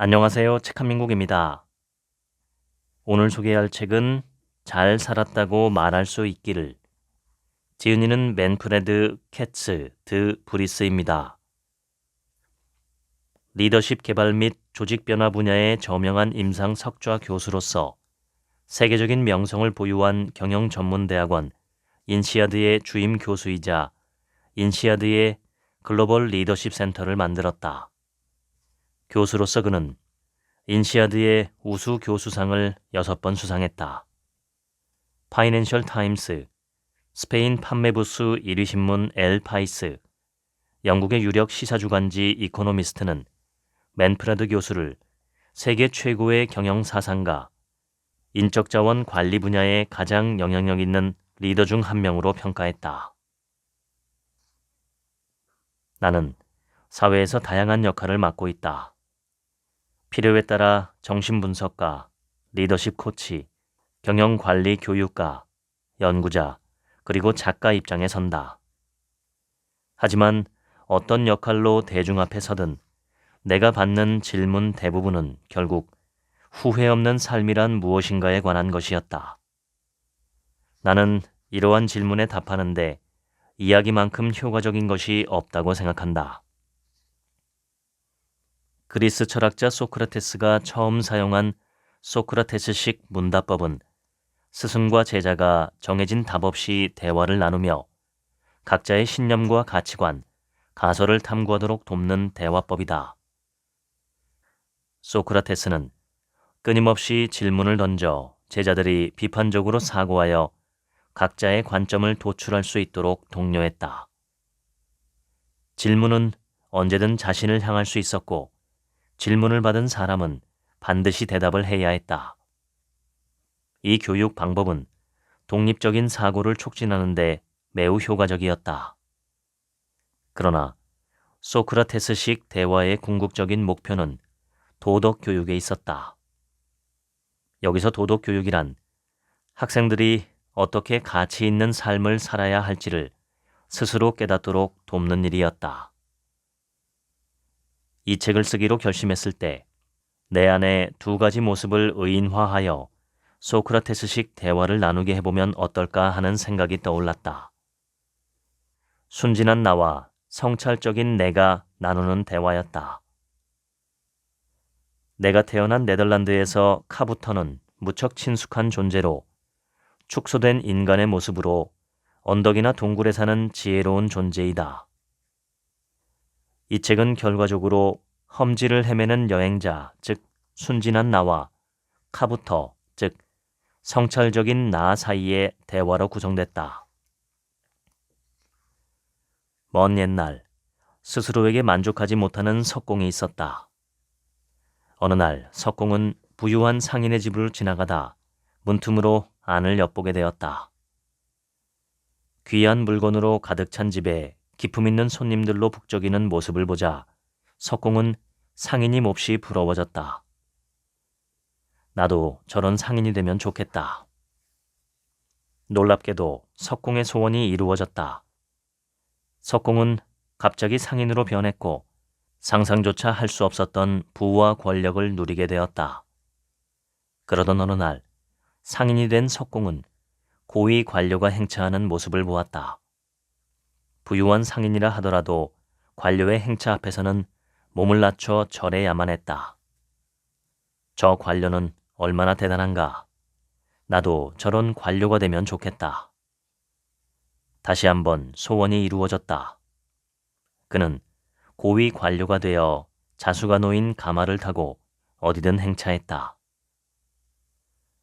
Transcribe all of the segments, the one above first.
안녕하세요. 책한민국입니다. 오늘 소개할 책은 잘 살았다고 말할 수 있기를. 지은이는 맨프레드 캐츠 드 브리스입니다. 리더십 개발 및 조직 변화 분야의 저명한 임상 석좌 교수로서 세계적인 명성을 보유한 경영 전문 대학원 인시아드의 주임 교수이자 인시아드의 글로벌 리더십 센터를 만들었다. 교수로서 그는 인시아드의 우수 교수상을 6번 수상했다. 파이낸셜 타임스, 스페인 판매 부수 1위 신문 엘 파이스, 영국의 유력 시사주간지 이코노미스트는 맨프레드 교수를 세계 최고의 경영 사상가, 인적 자원 관리 분야의 가장 영향력 있는 리더 중 한 명으로 평가했다. 나는 사회에서 다양한 역할을 맡고 있다. 필요에 따라 정신분석가, 리더십 코치, 경영관리 교육가, 연구자, 그리고 작가 입장에 선다. 하지만 어떤 역할로 대중 앞에 서든 내가 받는 질문 대부분은 결국 후회 없는 삶이란 무엇인가에 관한 것이었다. 나는 이러한 질문에 답하는데 이야기만큼 효과적인 것이 없다고 생각한다. 그리스 철학자 소크라테스가 처음 사용한 소크라테스식 문답법은 스승과 제자가 정해진 답 없이 대화를 나누며 각자의 신념과 가치관, 가설을 탐구하도록 돕는 대화법이다. 소크라테스는 끊임없이 질문을 던져 제자들이 비판적으로 사고하여 각자의 관점을 도출할 수 있도록 독려했다. 질문은 언제든 자신을 향할 수 있었고 질문을 받은 사람은 반드시 대답을 해야 했다. 이 교육 방법은 독립적인 사고를 촉진하는 데 매우 효과적이었다. 그러나 소크라테스식 대화의 궁극적인 목표는 도덕 교육에 있었다. 여기서 도덕 교육이란 학생들이 어떻게 가치 있는 삶을 살아야 할지를 스스로 깨닫도록 돕는 일이었다. 이 책을 쓰기로 결심했을 때 내 안에 두 가지 모습을 의인화하여 소크라테스식 대화를 나누게 해보면 어떨까 하는 생각이 떠올랐다. 순진한 나와 성찰적인 내가 나누는 대화였다. 내가 태어난 네덜란드에서 카부터는 무척 친숙한 존재로 축소된 인간의 모습으로 언덕이나 동굴에 사는 지혜로운 존재이다. 이 책은 결과적으로 험지를 헤매는 여행자, 즉 순진한 나와 카부터, 즉 성찰적인 나 사이의 대화로 구성됐다. 먼 옛날 스스로에게 만족하지 못하는 석공이 있었다. 어느 날 석공은 부유한 상인의 집을 지나가다 문틈으로 안을 엿보게 되었다. 귀한 물건으로 가득 찬 집에 기품 있는 손님들로 북적이는 모습을 보자 석공은 상인이 몹시 부러워졌다. 나도 저런 상인이 되면 좋겠다. 놀랍게도 석공의 소원이 이루어졌다. 석공은 갑자기 상인으로 변했고 상상조차 할 수 없었던 부와 권력을 누리게 되었다. 그러던 어느 날 상인이 된 석공은 고위 관료가 행차하는 모습을 보았다. 부유한 상인이라 하더라도 관료의 행차 앞에서는 몸을 낮춰 절해야만 했다. 저 관료는 얼마나 대단한가. 나도 저런 관료가 되면 좋겠다. 다시 한번 소원이 이루어졌다. 그는 고위 관료가 되어 자수가 놓인 가마를 타고 어디든 행차했다.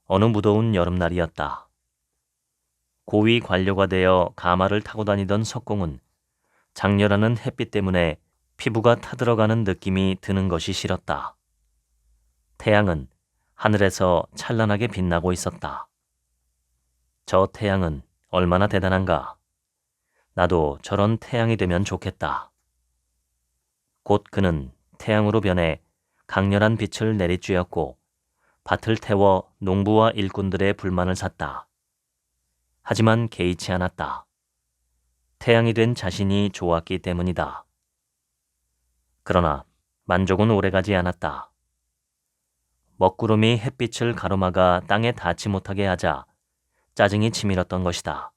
어느 무더운 여름날이었다. 고위 관료가 되어 가마를 타고 다니던 석공은 장렬하는 햇빛 때문에 피부가 타들어가는 느낌이 드는 것이 싫었다. 태양은 하늘에서 찬란하게 빛나고 있었다. 저 태양은 얼마나 대단한가. 나도 저런 태양이 되면 좋겠다. 곧 그는 태양으로 변해 강렬한 빛을 내리쬐었고 밭을 태워 농부와 일꾼들의 불만을 샀다. 하지만 개의치 않았다. 태양이 된 자신이 좋았기 때문이다. 그러나 만족은 오래가지 않았다. 먹구름이 햇빛을 가로막아 땅에 닿지 못하게 하자 짜증이 치밀었던 것이다.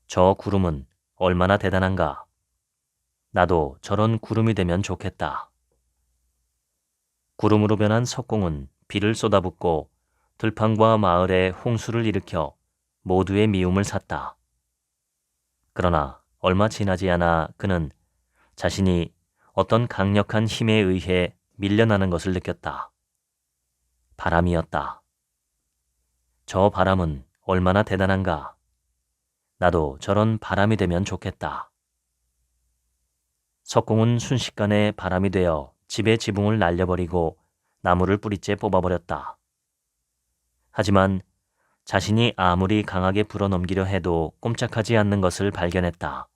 저 구름은 얼마나 대단한가. 나도 저런 구름이 되면 좋겠다. 구름으로 변한 석공은 비를 쏟아붓고 들판과 마을에 홍수를 일으켜 모두의 미움을 샀다. 그러나 얼마 지나지 않아 그는 자신이 어떤 강력한 힘에 의해 밀려나는 것을 느꼈다. 바람이었다. 저 바람은 얼마나 대단한가. 나도 저런 바람이 되면 좋겠다. 석공은 순식간에 바람이 되어 집의 지붕을 날려버리고 나무를 뿌리째 뽑아버렸다. 하지만 자신이 아무리 강하게 불어넘기려 해도 꼼짝하지 않는 것을 발견했다.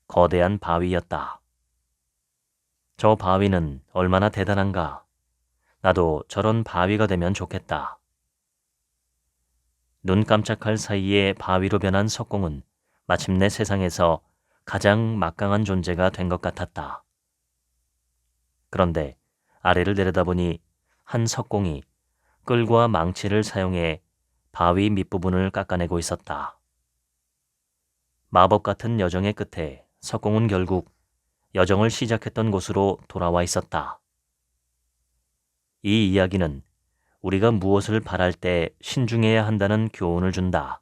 거대한 바위였다. 저 바위는 얼마나 대단한가. 나도 저런 바위가 되면 좋겠다. 눈 깜짝할 사이에 바위로 변한 석공은 마침내 세상에서 가장 막강한 존재가 된 것 같았다. 그런데 아래를 내려다보니 한 석공이 끌과 망치를 사용해 바위 밑부분을 깎아내고 있었다. 마법 같은 여정의 끝에 석공은 결국 여정을 시작했던 곳으로 돌아와 있었다. 이 이야기는 우리가 무엇을 바랄 때 신중해야 한다는 교훈을 준다.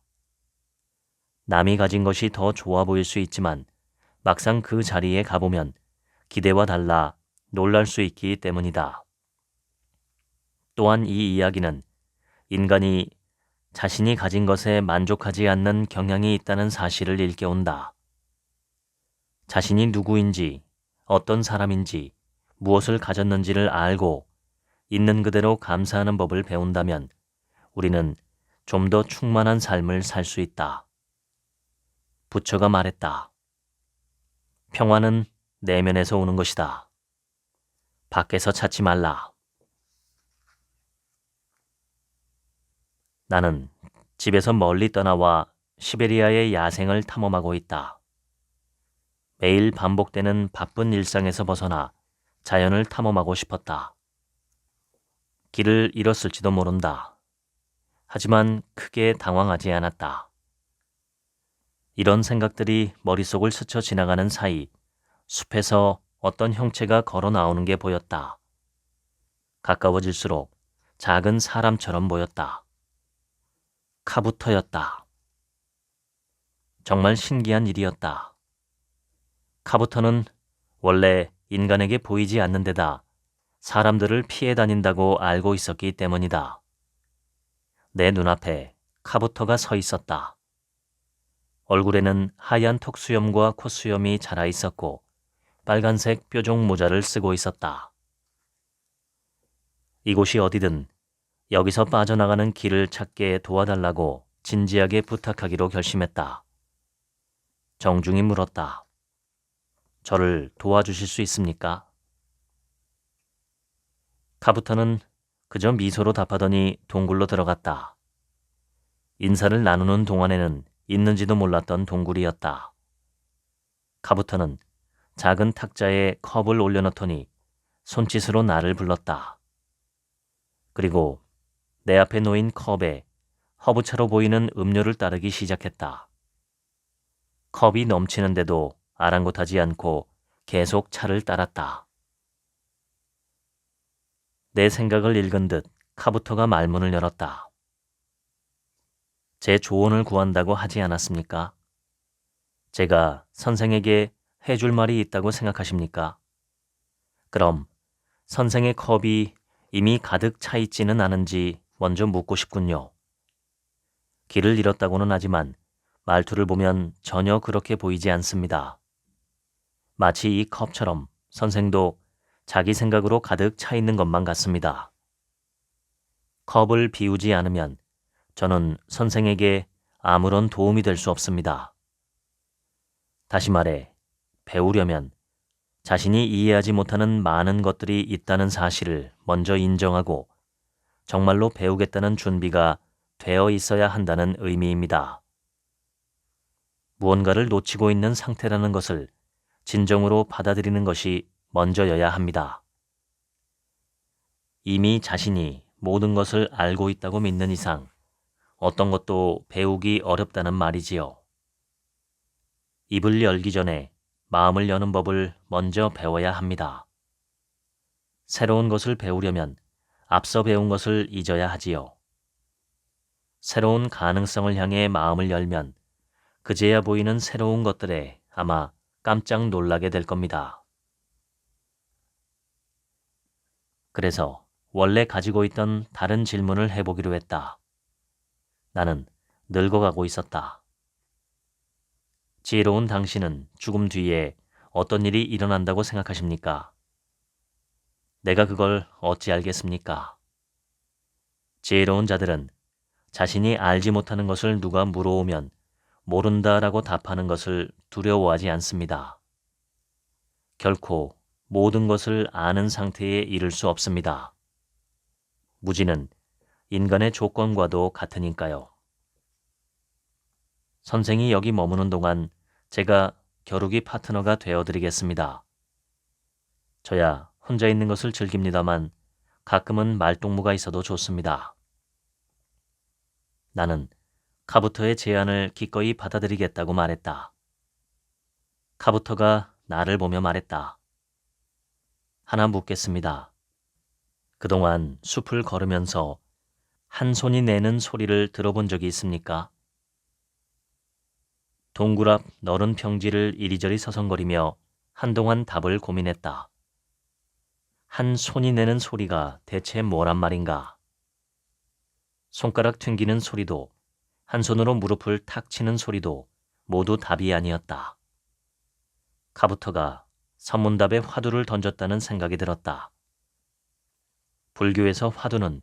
남이 가진 것이 더 좋아 보일 수 있지만 막상 그 자리에 가보면 기대와 달라 놀랄 수 있기 때문이다. 또한 이 이야기는 인간이 자신이 가진 것에 만족하지 않는 경향이 있다는 사실을 일깨운다. 자신이 누구인지, 어떤 사람인지, 무엇을 가졌는지를 알고 있는 그대로 감사하는 법을 배운다면 우리는 좀 더 충만한 삶을 살 수 있다. 부처가 말했다. 평화는 내면에서 오는 것이다. 밖에서 찾지 말라. 나는 집에서 멀리 떠나와 시베리아의 야생을 탐험하고 있다. 매일 반복되는 바쁜 일상에서 벗어나 자연을 탐험하고 싶었다. 길을 잃었을지도 모른다. 하지만 크게 당황하지 않았다. 이런 생각들이 머릿속을 스쳐 지나가는 사이 숲에서 어떤 형체가 걸어 나오는 게 보였다. 가까워질수록 작은 사람처럼 보였다. 카부터였다. 정말 신기한 일이었다. 카부터는 원래 인간에게 보이지 않는 데다 사람들을 피해 다닌다고 알고 있었기 때문이다. 내 눈앞에 카부터가 서 있었다. 얼굴에는 하얀 턱수염과 콧수염이 자라 있었고 빨간색 뾰족 모자를 쓰고 있었다. 이곳이 어디든 여기서 빠져나가는 길을 찾게 도와달라고 진지하게 부탁하기로 결심했다. 정중히 물었다. 저를 도와주실 수 있습니까? 카부터는 그저 미소로 답하더니 동굴로 들어갔다. 인사를 나누는 동안에는 있는지도 몰랐던 동굴이었다. 카부터는 작은 탁자에 컵을 올려놓더니 손짓으로 나를 불렀다. 그리고 내 앞에 놓인 컵에 허브차로 보이는 음료를 따르기 시작했다. 컵이 넘치는데도 아랑곳하지 않고 계속 차를 따랐다. 내 생각을 읽은 듯 카부터가 말문을 열었다. 제 조언을 구한다고 하지 않았습니까? 제가 선생에게 해줄 말이 있다고 생각하십니까? 그럼 선생의 컵이 이미 가득 차 있지는 않은지 먼저 묻고 싶군요. 길을 잃었다고는 하지만 말투를 보면 전혀 그렇게 보이지 않습니다. 마치 이 컵처럼 선생도 자기 생각으로 가득 차 있는 것만 같습니다. 컵을 비우지 않으면 저는 선생에게 아무런 도움이 될 수 없습니다. 다시 말해, 배우려면 자신이 이해하지 못하는 많은 것들이 있다는 사실을 먼저 인정하고 정말로 배우겠다는 준비가 되어 있어야 한다는 의미입니다. 무언가를 놓치고 있는 상태라는 것을 진정으로 받아들이는 것이 먼저여야 합니다. 이미 자신이 모든 것을 알고 있다고 믿는 이상 어떤 것도 배우기 어렵다는 말이지요. 입을 열기 전에 마음을 여는 법을 먼저 배워야 합니다. 새로운 것을 배우려면 앞서 배운 것을 잊어야 하지요. 새로운 가능성을 향해 마음을 열면 그제야 보이는 새로운 것들에 아마 깜짝 놀라게 될 겁니다. 그래서 원래 가지고 있던 다른 질문을 해보기로 했다. 나는 늙어가고 있었다. 지혜로운 당신은 죽음 뒤에 어떤 일이 일어난다고 생각하십니까? 내가 그걸 어찌 알겠습니까? 지혜로운 자들은 자신이 알지 못하는 것을 누가 물어오면 모른다라고 답하는 것을 두려워하지 않습니다. 결코 모든 것을 아는 상태에 이를 수 없습니다. 무지는 인간의 조건과도 같으니까요. 선생이 여기 머무는 동안 제가 겨루기 파트너가 되어드리겠습니다. 저야 혼자 있는 것을 즐깁니다만 가끔은 말동무가 있어도 좋습니다. 나는 카부터의 제안을 기꺼이 받아들이겠다고 말했다. 카부터가 나를 보며 말했다. 하나 묻겠습니다. 그동안 숲을 걸으면서 한 손이 내는 소리를 들어본 적이 있습니까? 동굴 앞 너른 평지를 이리저리 서성거리며 한동안 답을 고민했다. 한 손이 내는 소리가 대체 뭐란 말인가? 손가락 튕기는 소리도 한 손으로 무릎을 탁 치는 소리도 모두 답이 아니었다. 카부터가 선문답에 화두를 던졌다는 생각이 들었다. 불교에서 화두는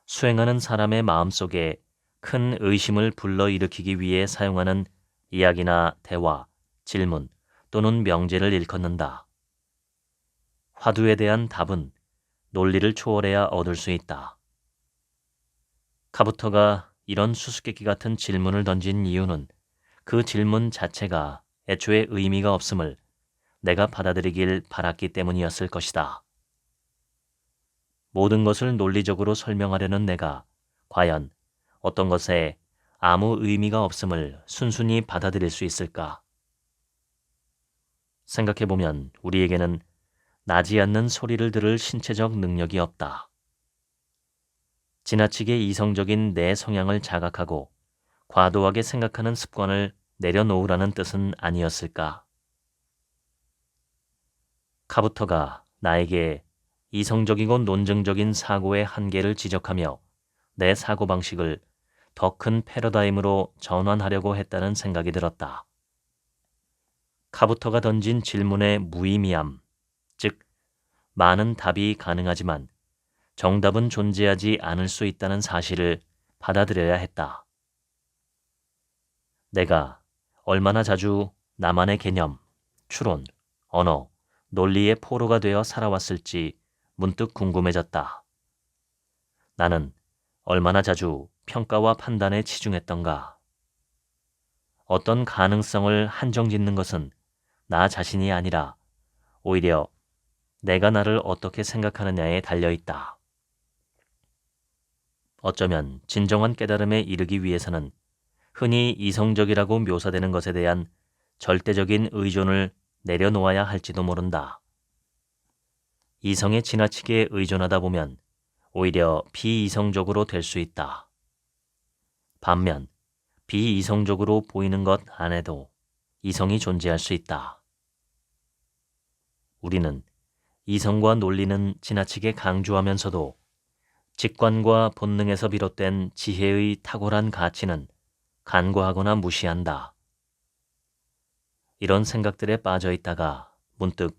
수행하는 사람의 마음속에 큰 의심을 불러일으키기 위해 사용하는 이야기나 대화, 질문 또는 명제를 일컫는다. 화두에 대한 답은 논리를 초월해야 얻을 수 있다. 카부터가 이런 수수께끼 같은 질문을 던진 이유는 그 질문 자체가 애초에 의미가 없음을 내가 받아들이길 바랐기 때문이었을 것이다. 모든 것을 논리적으로 설명하려는 내가 과연 어떤 것에 아무 의미가 없음을 순순히 받아들일 수 있을까? 생각해보면 우리에게는 나지 않는 소리를 들을 신체적 능력이 없다. 지나치게 이성적인 내 성향을 자각하고 과도하게 생각하는 습관을 내려놓으라는 뜻은 아니었을까? 카부터가 나에게 이성적이고 논증적인 사고의 한계를 지적하며 내 사고방식을 더 큰 패러다임으로 전환하려고 했다는 생각이 들었다. 카부터가 던진 질문의 무의미함, 즉 많은 답이 가능하지만 정답은 존재하지 않을 수 있다는 사실을 받아들여야 했다. 내가 얼마나 자주 나만의 개념, 추론, 언어, 논리의 포로가 되어 살아왔을지 문득 궁금해졌다. 나는 얼마나 자주 평가와 판단에 치중했던가. 어떤 가능성을 한정짓는 것은 나 자신이 아니라 오히려 내가 나를 어떻게 생각하느냐에 달려있다. 어쩌면 진정한 깨달음에 이르기 위해서는 흔히 이성적이라고 묘사되는 것에 대한 절대적인 의존을 내려놓아야 할지도 모른다. 이성에 지나치게 의존하다 보면 오히려 비이성적으로 될 수 있다. 반면 비이성적으로 보이는 것 안에도 이성이 존재할 수 있다. 우리는 이성과 논리는 지나치게 강조하면서도 직관과 본능에서 비롯된 지혜의 탁월한 가치는 간과하거나 무시한다. 이런 생각들에 빠져 있다가 문득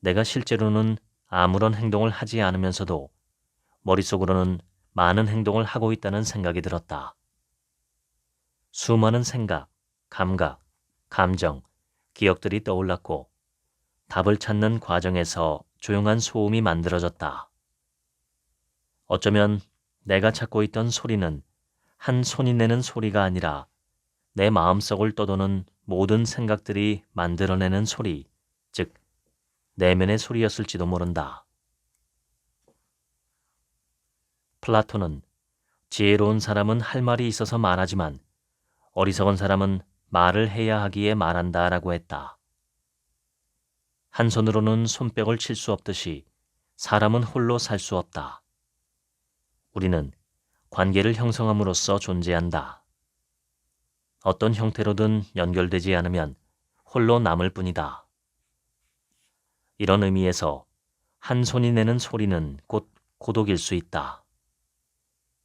내가 실제로는 아무런 행동을 하지 않으면서도 머릿속으로는 많은 행동을 하고 있다는 생각이 들었다. 수많은 생각, 감각, 감정, 기억들이 떠올랐고 답을 찾는 과정에서 조용한 소음이 만들어졌다. 어쩌면 내가 찾고 있던 소리는 한 손이 내는 소리가 아니라 내 마음속을 떠도는 모든 생각들이 만들어내는 소리, 즉, 내면의 소리였을지도 모른다. 플라톤은 지혜로운 사람은 할 말이 있어서 말하지만 어리석은 사람은 말을 해야 하기에 말한다라고 했다. 한 손으로는 손뼉을 칠 수 없듯이 사람은 홀로 살 수 없다. 우리는 관계를 형성함으로써 존재한다. 어떤 형태로든 연결되지 않으면 홀로 남을 뿐이다. 이런 의미에서 한 손이 내는 소리는 곧 고독일 수 있다.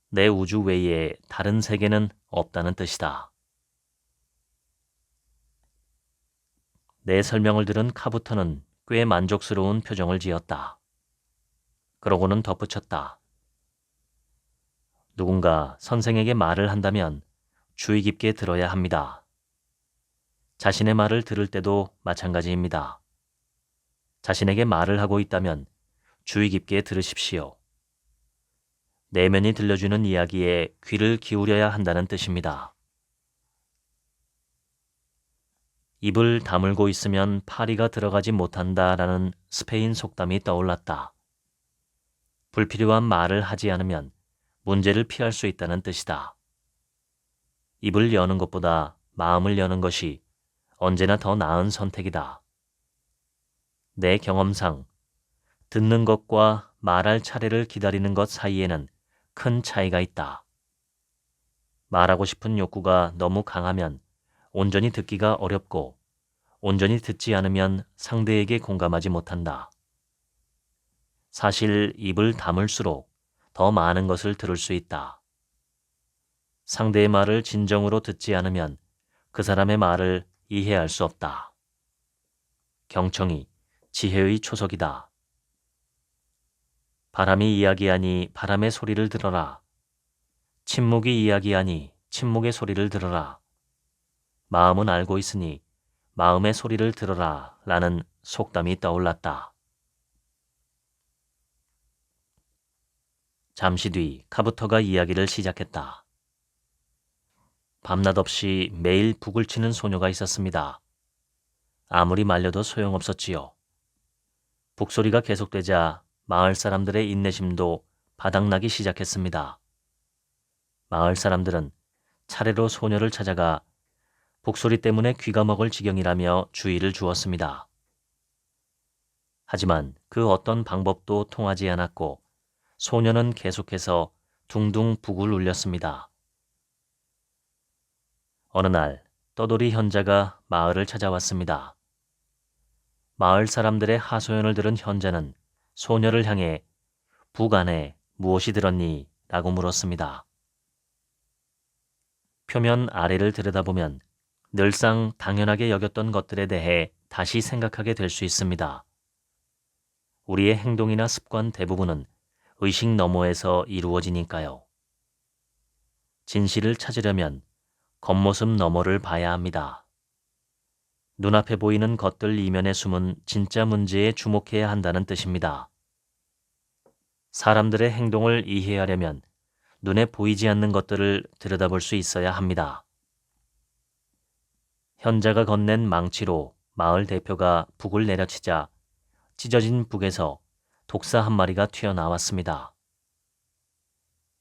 내 우주 외에 다른 세계는 없다는 뜻이다. 내 설명을 들은 카부터는 꽤 만족스러운 표정을 지었다. 그러고는 덧붙였다. 누군가 선생에게 말을 한다면 주의 깊게 들어야 합니다. 자신의 말을 들을 때도 마찬가지입니다. 자신에게 말을 하고 있다면 주의 깊게 들으십시오. 내면이 들려주는 이야기에 귀를 기울여야 한다는 뜻입니다. 입을 다물고 있으면 파리가 들어가지 못한다라는 스페인 속담이 떠올랐다. 불필요한 말을 하지 않으면 문제를 피할 수 있다는 뜻이다. 입을 여는 것보다 마음을 여는 것이 언제나 더 나은 선택이다. 내 경험상 듣는 것과 말할 차례를 기다리는 것 사이에는 큰 차이가 있다. 말하고 싶은 욕구가 너무 강하면 온전히 듣기가 어렵고 온전히 듣지 않으면 상대에게 공감하지 못한다. 사실 입을 다물수록 더 많은 것을 들을 수 있다. 상대의 말을 진정으로 듣지 않으면 그 사람의 말을 이해할 수 없다. 경청이 지혜의 초석이다. 바람이 이야기하니 바람의 소리를 들어라. 침묵이 이야기하니 침묵의 소리를 들어라. 마음은 알고 있으니 마음의 소리를 들어라 라는 속담이 떠올랐다. 잠시 뒤 카부터가 이야기를 시작했다. 밤낮 없이 매일 북을 치는 소녀가 있었습니다. 아무리 말려도 소용없었지요. 북소리가 계속되자 마을 사람들의 인내심도 바닥나기 시작했습니다. 마을 사람들은 차례로 소녀를 찾아가 북소리 때문에 귀가 먹을 지경이라며 주의를 주었습니다. 하지만 그 어떤 방법도 통하지 않았고 소녀는 계속해서 둥둥 북을 울렸습니다. 어느 날 떠돌이 현자가 마을을 찾아왔습니다. 마을 사람들의 하소연을 들은 현자는 소녀를 향해 북 안에 무엇이 들었니? 라고 물었습니다. 표면 아래를 들여다보면 늘상 당연하게 여겼던 것들에 대해 다시 생각하게 될 수 있습니다. 우리의 행동이나 습관 대부분은 의식 너머에서 이루어지니까요. 진실을 찾으려면 겉모습 너머를 봐야 합니다. 눈앞에 보이는 것들 이면에 숨은 진짜 문제에 주목해야 한다는 뜻입니다. 사람들의 행동을 이해하려면 눈에 보이지 않는 것들을 들여다볼 수 있어야 합니다. 현자가 건넨 망치로 마을 대표가 북을 내려치자 찢어진 북에서 독사 한 마리가 튀어나왔습니다.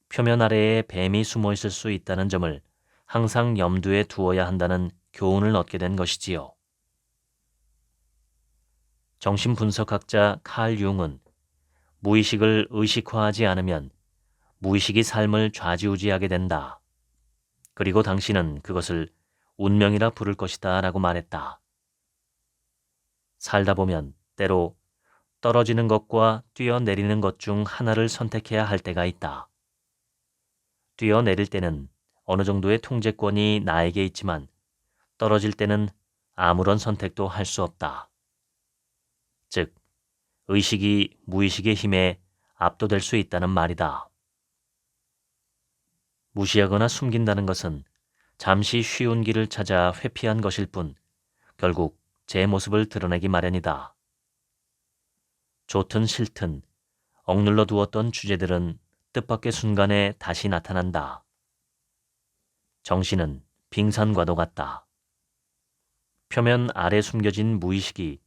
표면 아래에 뱀이 숨어 있을 수 있다는 점을 항상 염두에 두어야 한다는 교훈을 얻게 된 것이지요. 정신분석학자 칼 융은 무의식을 의식화하지 않으면 무의식이 삶을 좌지우지하게 된다. 그리고 당신은 그것을 운명이라 부를 것이다 라고 말했다. 살다 보면 때로 떨어지는 것과 뛰어내리는 것 중 하나를 선택해야 할 때가 있다. 뛰어내릴 때는 어느 정도의 통제권이 나에게 있지만 떨어질 때는 아무런 선택도 할 수 없다. 즉, 의식이 무의식의 힘에 압도될 수 있다는 말이다. 무시하거나 숨긴다는 것은 잠시 쉬운 길을 찾아 회피한 것일 뿐 결국 제 모습을 드러내기 마련이다. 좋든 싫든 억눌러 두었던 주제들은 뜻밖의 순간에 다시 나타난다. 정신은 빙산과도 같다. 표면 아래 숨겨진 무의식이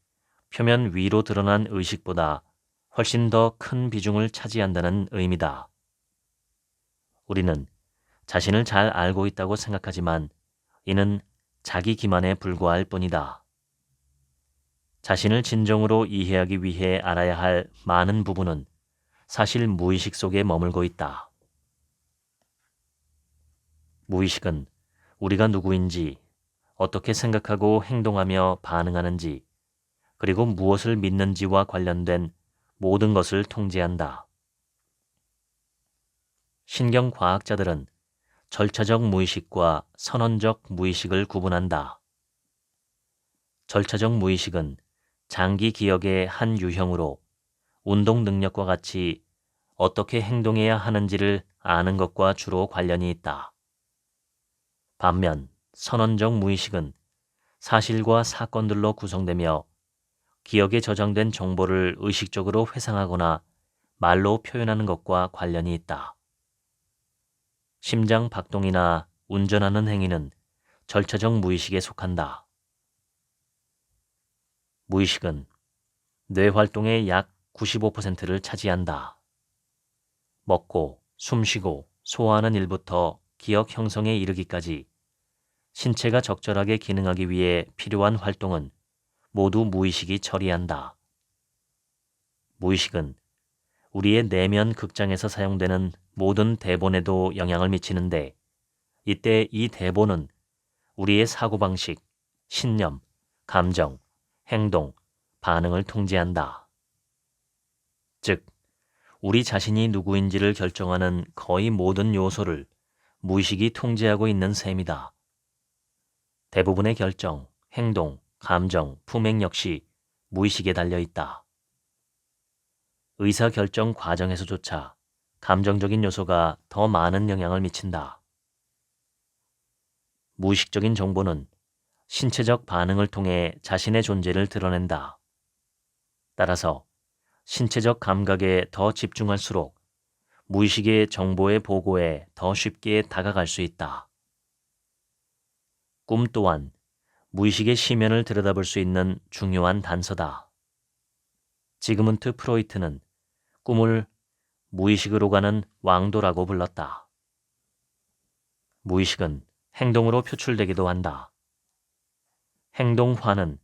표면 위로 드러난 의식보다 훨씬 더 큰 비중을 차지한다는 의미다. 우리는 자신을 잘 알고 있다고 생각하지만 이는 자기 기만에 불과할 뿐이다. 자신을 진정으로 이해하기 위해 알아야 할 많은 부분은 사실 무의식 속에 머물고 있다. 무의식은 우리가 누구인지, 어떻게 생각하고 행동하며 반응하는지, 그리고 무엇을 믿는지와 관련된 모든 것을 통제한다. 신경과학자들은 절차적 무의식과 선언적 무의식을 구분한다. 절차적 무의식은 장기 기억의 한 유형으로 운동 능력과 같이 어떻게 행동해야 하는지를 아는 것과 주로 관련이 있다. 반면 선언적 무의식은 사실과 사건들로 구성되며 기억에 저장된 정보를 의식적으로 회상하거나 말로 표현하는 것과 관련이 있다. 심장 박동이나 운전하는 행위는 절차적 무의식에 속한다. 무의식은 뇌 활동의 약 95%를 차지한다. 먹고, 숨쉬고, 소화하는 일부터 기억 형성에 이르기까지 신체가 적절하게 기능하기 위해 필요한 활동은 모두 무의식이 처리한다. 무의식은 우리의 내면 극장에서 사용되는 모든 대본에도 영향을 미치는데, 이때 이 대본은 우리의 사고방식, 신념, 감정, 행동, 반응을 통제한다. 즉, 우리 자신이 누구인지를 결정하는 거의 모든 요소를 무의식이 통제하고 있는 셈이다. 대부분의 결정, 행동, 감정, 품행 역시 무의식에 달려 있다. 의사결정 과정에서조차 감정적인 요소가 더 많은 영향을 미친다. 무의식적인 정보는 신체적 반응을 통해 자신의 존재를 드러낸다. 따라서 신체적 감각에 더 집중할수록 무의식의 정보의 보고에 더 쉽게 다가갈 수 있다. 꿈 또한 무의식의 시면을 들여다볼 수 있는 중요한 단서다. 지그문트 프로이트는 꿈을 무의식으로 가는 왕도라고 불렀다. 무의식은 행동으로 표출되기도 한다. 행동화는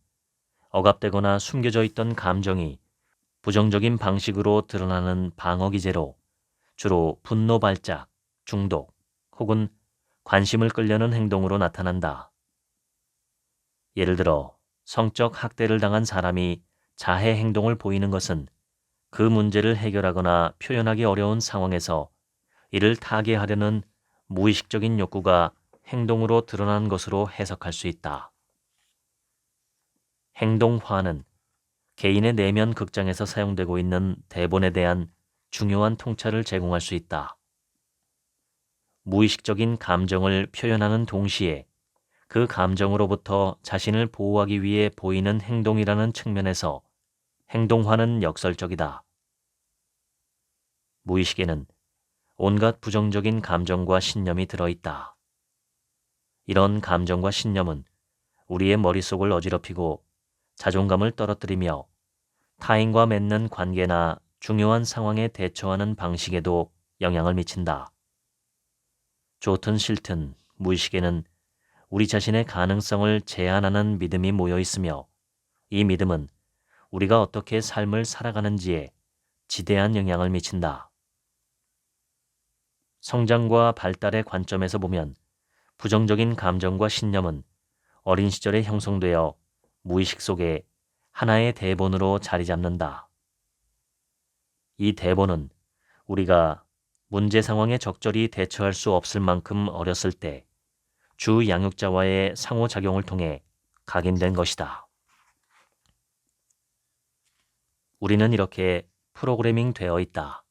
억압되거나 숨겨져 있던 감정이 부정적인 방식으로 드러나는 방어기제로 주로 분노 발작, 중독 혹은 관심을 끌려는 행동으로 나타난다. 예를 들어 성적 학대를 당한 사람이 자해 행동을 보이는 것은 그 문제를 해결하거나 표현하기 어려운 상황에서 이를 타개하려는 무의식적인 욕구가 행동으로 드러난 것으로 해석할 수 있다. 행동화는 개인의 내면 극장에서 사용되고 있는 대본에 대한 중요한 통찰을 제공할 수 있다. 무의식적인 감정을 표현하는 동시에 그 감정으로부터 자신을 보호하기 위해 보이는 행동이라는 측면에서 행동화는 역설적이다. 무의식에는 온갖 부정적인 감정과 신념이 들어있다. 이런 감정과 신념은 우리의 머릿속을 어지럽히고 자존감을 떨어뜨리며 타인과 맺는 관계나 중요한 상황에 대처하는 방식에도 영향을 미친다. 좋든 싫든 무의식에는 우리 자신의 가능성을 제한하는 믿음이 모여 있으며, 이 믿음은 우리가 어떻게 삶을 살아가는지에 지대한 영향을 미친다. 성장과 발달의 관점에서 보면 부정적인 감정과 신념은 어린 시절에 형성되어 무의식 속에 하나의 대본으로 자리 잡는다. 이 대본은 우리가 문제 상황에 적절히 대처할 수 없을 만큼 어렸을 때 주 양육자와의 상호작용을 통해 각인된 것이다. 우리는 이렇게 프로그래밍 되어 있다.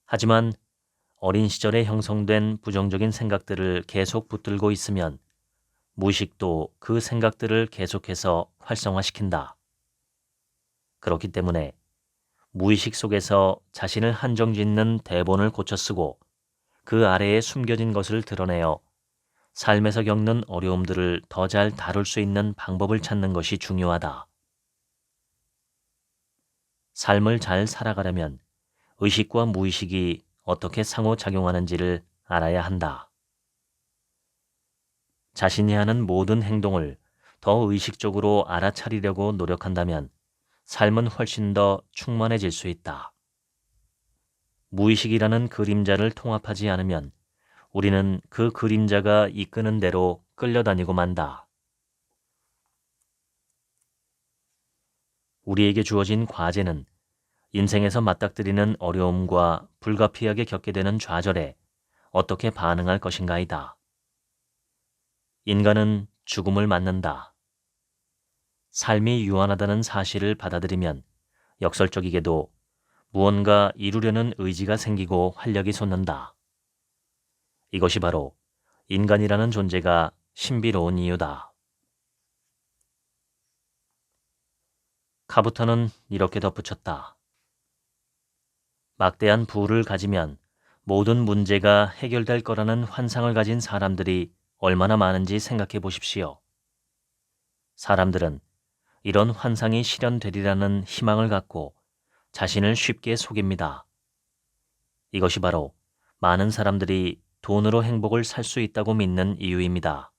하지만 어린 시절에 형성된 부정적인 생각들을 계속 붙들고 있으면 무의식도 그 생각들을 계속해서 활성화시킨다. 그렇기 때문에 무의식 속에서 자신을 한정짓는 대본을 고쳐 쓰고 그 아래에 숨겨진 것을 드러내어 삶에서 겪는 어려움들을 더 잘 다룰 수 있는 방법을 찾는 것이 중요하다. 삶을 잘 살아가려면 의식과 무의식이 어떻게 상호작용하는지를 알아야 한다. 자신이 하는 모든 행동을 더 의식적으로 알아차리려고 노력한다면 삶은 훨씬 더 충만해질 수 있다. 무의식이라는 그림자를 통합하지 않으면 우리는 그 그림자가 이끄는 대로 끌려다니고 만다. 우리에게 주어진 과제는 인생에서 맞닥뜨리는 어려움과 불가피하게 겪게 되는 좌절에 어떻게 반응할 것인가이다. 인간은 죽음을 맞는다. 삶이 유한하다는 사실을 받아들이면 역설적이게도 무언가 이루려는 의지가 생기고 활력이 솟는다. 이것이 바로 인간이라는 존재가 신비로운 이유다. 카부터는 이렇게 덧붙였다. 막대한 부를 가지면 모든 문제가 해결될 거라는 환상을 가진 사람들이 얼마나 많은지 생각해 보십시오. 사람들은 이런 환상이 실현되리라는 희망을 갖고 자신을 쉽게 속입니다. 이것이 바로 많은 사람들이 돈으로 행복을 살 수 있다고 믿는 이유입니다.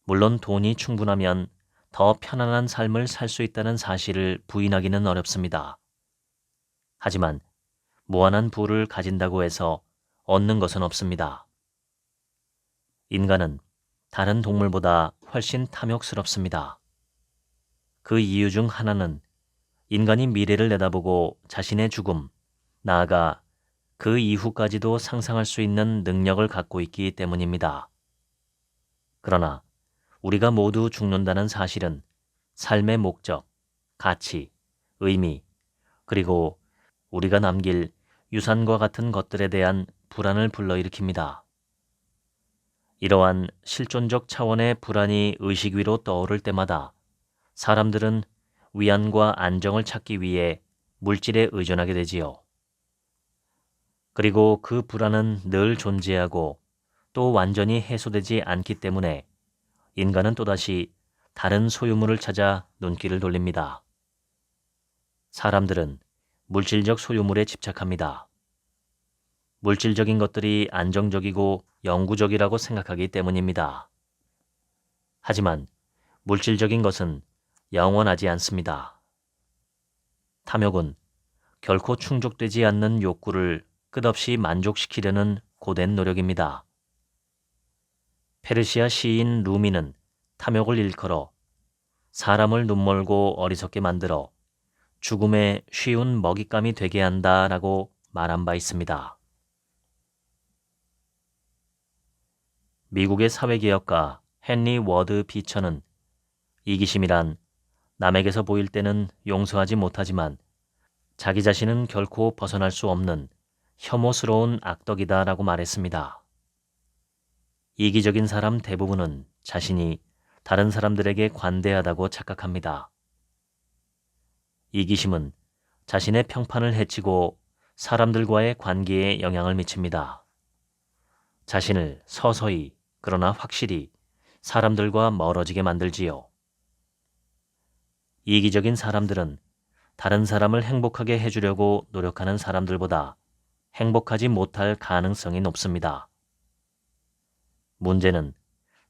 물론 돈이 충분하면 더 편안한 삶을 살 수 있다는 사실을 부인하기는 어렵습니다. 하지만 무한한 부를 가진다고 해서 얻는 것은 없습니다. 인간은 다른 동물보다 훨씬 탐욕스럽습니다. 그 이유 중 하나는 인간이 미래를 내다보고 자신의 죽음, 나아가 그 이후까지도 상상할 수 있는 능력을 갖고 있기 때문입니다. 그러나 우리가 모두 죽는다는 사실은 삶의 목적, 가치, 의미, 그리고 우리가 남길 유산과 같은 것들에 대한 불안을 불러일으킵니다. 이러한 실존적 차원의 불안이 의식 위로 떠오를 때마다 사람들은 위안과 안정을 찾기 위해 물질에 의존하게 되지요. 그리고 그 불안은 늘 존재하고 또 완전히 해소되지 않기 때문에 인간은 또다시 다른 소유물을 찾아 눈길을 돌립니다. 사람들은 물질적 소유물에 집착합니다. 물질적인 것들이 안정적이고 영구적이라고 생각하기 때문입니다. 하지만 물질적인 것은 영원하지 않습니다. 탐욕은 결코 충족되지 않는 욕구를 끝없이 만족시키려는 고된 노력입니다. 페르시아 시인 루미는 탐욕을 일컬어 사람을 눈멀고 어리석게 만들어 죽음의 쉬운 먹잇감이 되게 한다라고 말한 바 있습니다. 미국의 사회개혁가 헨리 워드 비처는 이기심이란 남에게서 보일 때는 용서하지 못하지만 자기 자신은 결코 벗어날 수 없는 혐오스러운 악덕이다라고 말했습니다. 이기적인 사람 대부분은 자신이 다른 사람들에게 관대하다고 착각합니다. 이기심은 자신의 평판을 해치고 사람들과의 관계에 영향을 미칩니다. 자신을 서서히 그러나 확실히 사람들과 멀어지게 만들지요. 이기적인 사람들은 다른 사람을 행복하게 해주려고 노력하는 사람들보다 행복하지 못할 가능성이 높습니다. 문제는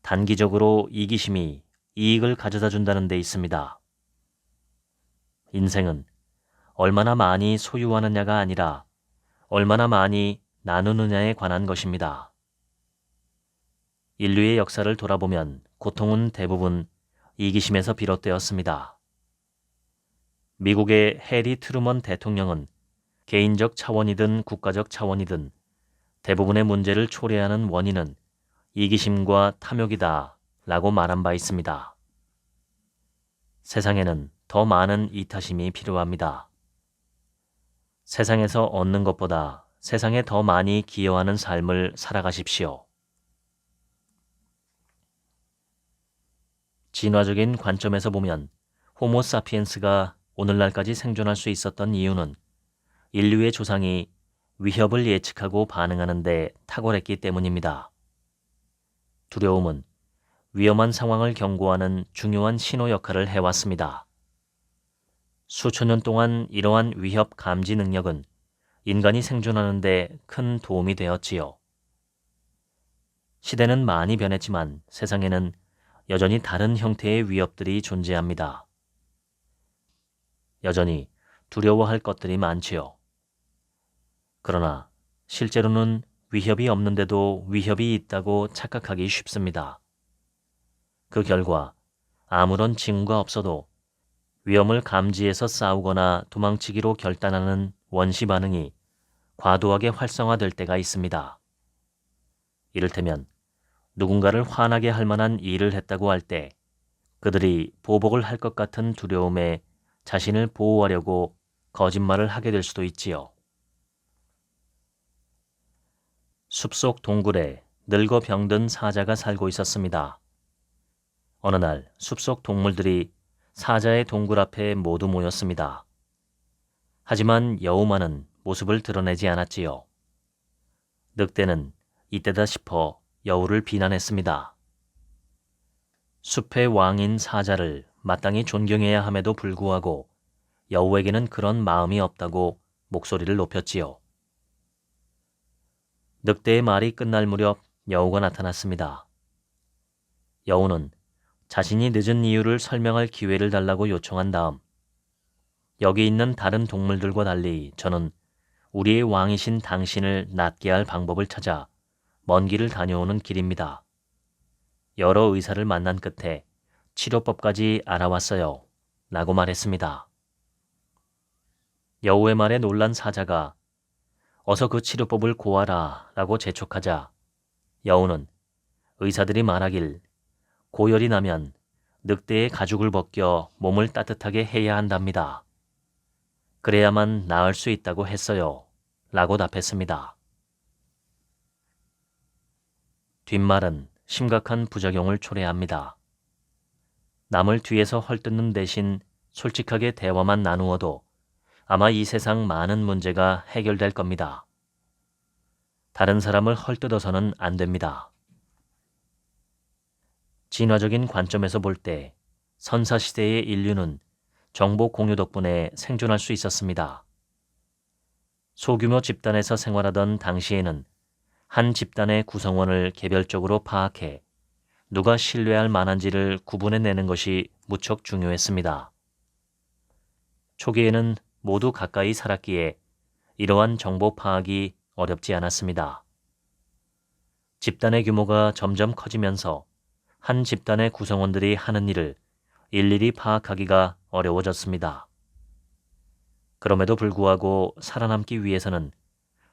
단기적으로 이기심이 이익을 가져다 준다는 데 있습니다. 인생은 얼마나 많이 소유하느냐가 아니라 얼마나 많이 나누느냐에 관한 것입니다. 인류의 역사를 돌아보면 고통은 대부분 이기심에서 비롯되었습니다. 미국의 해리 트루먼 대통령은 개인적 차원이든 국가적 차원이든 대부분의 문제를 초래하는 원인은 이기심과 탐욕이다 라고 말한 바 있습니다. 세상에는 더 많은 이타심이 필요합니다. 세상에서 얻는 것보다 세상에 더 많이 기여하는 삶을 살아가십시오. 진화적인 관점에서 보면 호모사피엔스가 오늘날까지 생존할 수 있었던 이유는 인류의 조상이 위협을 예측하고 반응하는 데 탁월했기 때문입니다. 두려움은 위험한 상황을 경고하는 중요한 신호 역할을 해왔습니다. 수천 년 동안 이러한 위협 감지 능력은 인간이 생존하는 데 큰 도움이 되었지요. 시대는 많이 변했지만 세상에는 여전히 다른 형태의 위협들이 존재합니다. 여전히 두려워할 것들이 많지요. 그러나 실제로는 위협이 없는데도 위협이 있다고 착각하기 쉽습니다. 그 결과 아무런 징후가 없어도 위험을 감지해서 싸우거나 도망치기로 결단하는 원시 반응이 과도하게 활성화될 때가 있습니다. 이를테면 누군가를 화나게 할 만한 일을 했다고 할 때 그들이 보복을 할 것 같은 두려움에 자신을 보호하려고 거짓말을 하게 될 수도 있지요. 숲속 동굴에 늙어 병든 사자가 살고 있었습니다. 어느 날 숲속 동물들이 사자의 동굴 앞에 모두 모였습니다. 하지만 여우만은 모습을 드러내지 않았지요. 늑대는 이때다 싶어 여우를 비난했습니다. 숲의 왕인 사자를 마땅히 존경해야 함에도 불구하고 여우에게는 그런 마음이 없다고 목소리를 높였지요. 늑대의 말이 끝날 무렵 여우가 나타났습니다. 여우는 자신이 늦은 이유를 설명할 기회를 달라고 요청한 다음 여기 있는 다른 동물들과 달리 저는 우리의 왕이신 당신을 낫게 할 방법을 찾아 먼 길을 다녀오는 길입니다. 여러 의사를 만난 끝에 치료법까지 알아왔어요. 라고 말했습니다. 여우의 말에 놀란 사자가 어서 그 치료법을 고하라 라고 재촉하자 여우는 의사들이 말하길 고열이 나면 늑대의 가죽을 벗겨 몸을 따뜻하게 해야 한답니다. 그래야만 나을 수 있다고 했어요. 라고 답했습니다. 뒷말은 심각한 부작용을 초래합니다. 남을 뒤에서 헐뜯는 대신 솔직하게 대화만 나누어도 아마 이 세상 많은 문제가 해결될 겁니다. 다른 사람을 헐뜯어서는 안 됩니다. 진화적인 관점에서 볼 때 선사시대의 인류는 정보 공유 덕분에 생존할 수 있었습니다. 소규모 집단에서 생활하던 당시에는 한 집단의 구성원을 개별적으로 파악해 누가 신뢰할 만한지를 구분해내는 것이 무척 중요했습니다. 초기에는 모두 가까이 살았기에 이러한 정보 파악이 어렵지 않았습니다. 집단의 규모가 점점 커지면서 한 집단의 구성원들이 하는 일을 일일이 파악하기가 어려워졌습니다. 그럼에도 불구하고 살아남기 위해서는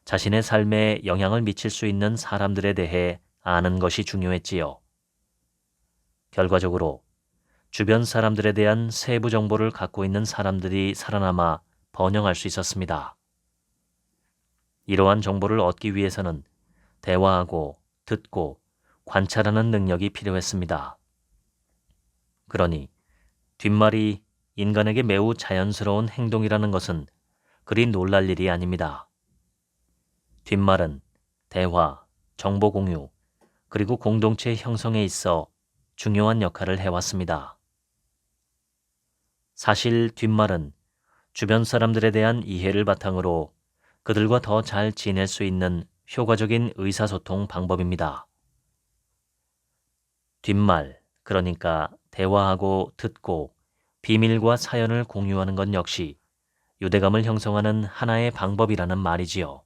자신의 삶에 영향을 미칠 수 있는 사람들에 대해 아는 것이 중요했지요. 결과적으로 주변 사람들에 대한 세부 정보를 갖고 있는 사람들이 살아남아 번영할 수 있었습니다. 이러한 정보를 얻기 위해서는 대화하고 듣고 관찰하는 능력이 필요했습니다. 그러니 뒷말이 인간에게 매우 자연스러운 행동이라는 것은 그리 놀랄 일이 아닙니다. 뒷말은 대화, 정보 공유, 그리고 공동체 형성에 있어 중요한 역할을 해왔습니다. 사실 뒷말은 주변 사람들에 대한 이해를 바탕으로 그들과 더 잘 지낼 수 있는 효과적인 의사소통 방법입니다. 뒷말, 그러니까 대화하고 듣고 비밀과 사연을 공유하는 것 역시 유대감을 형성하는 하나의 방법이라는 말이지요.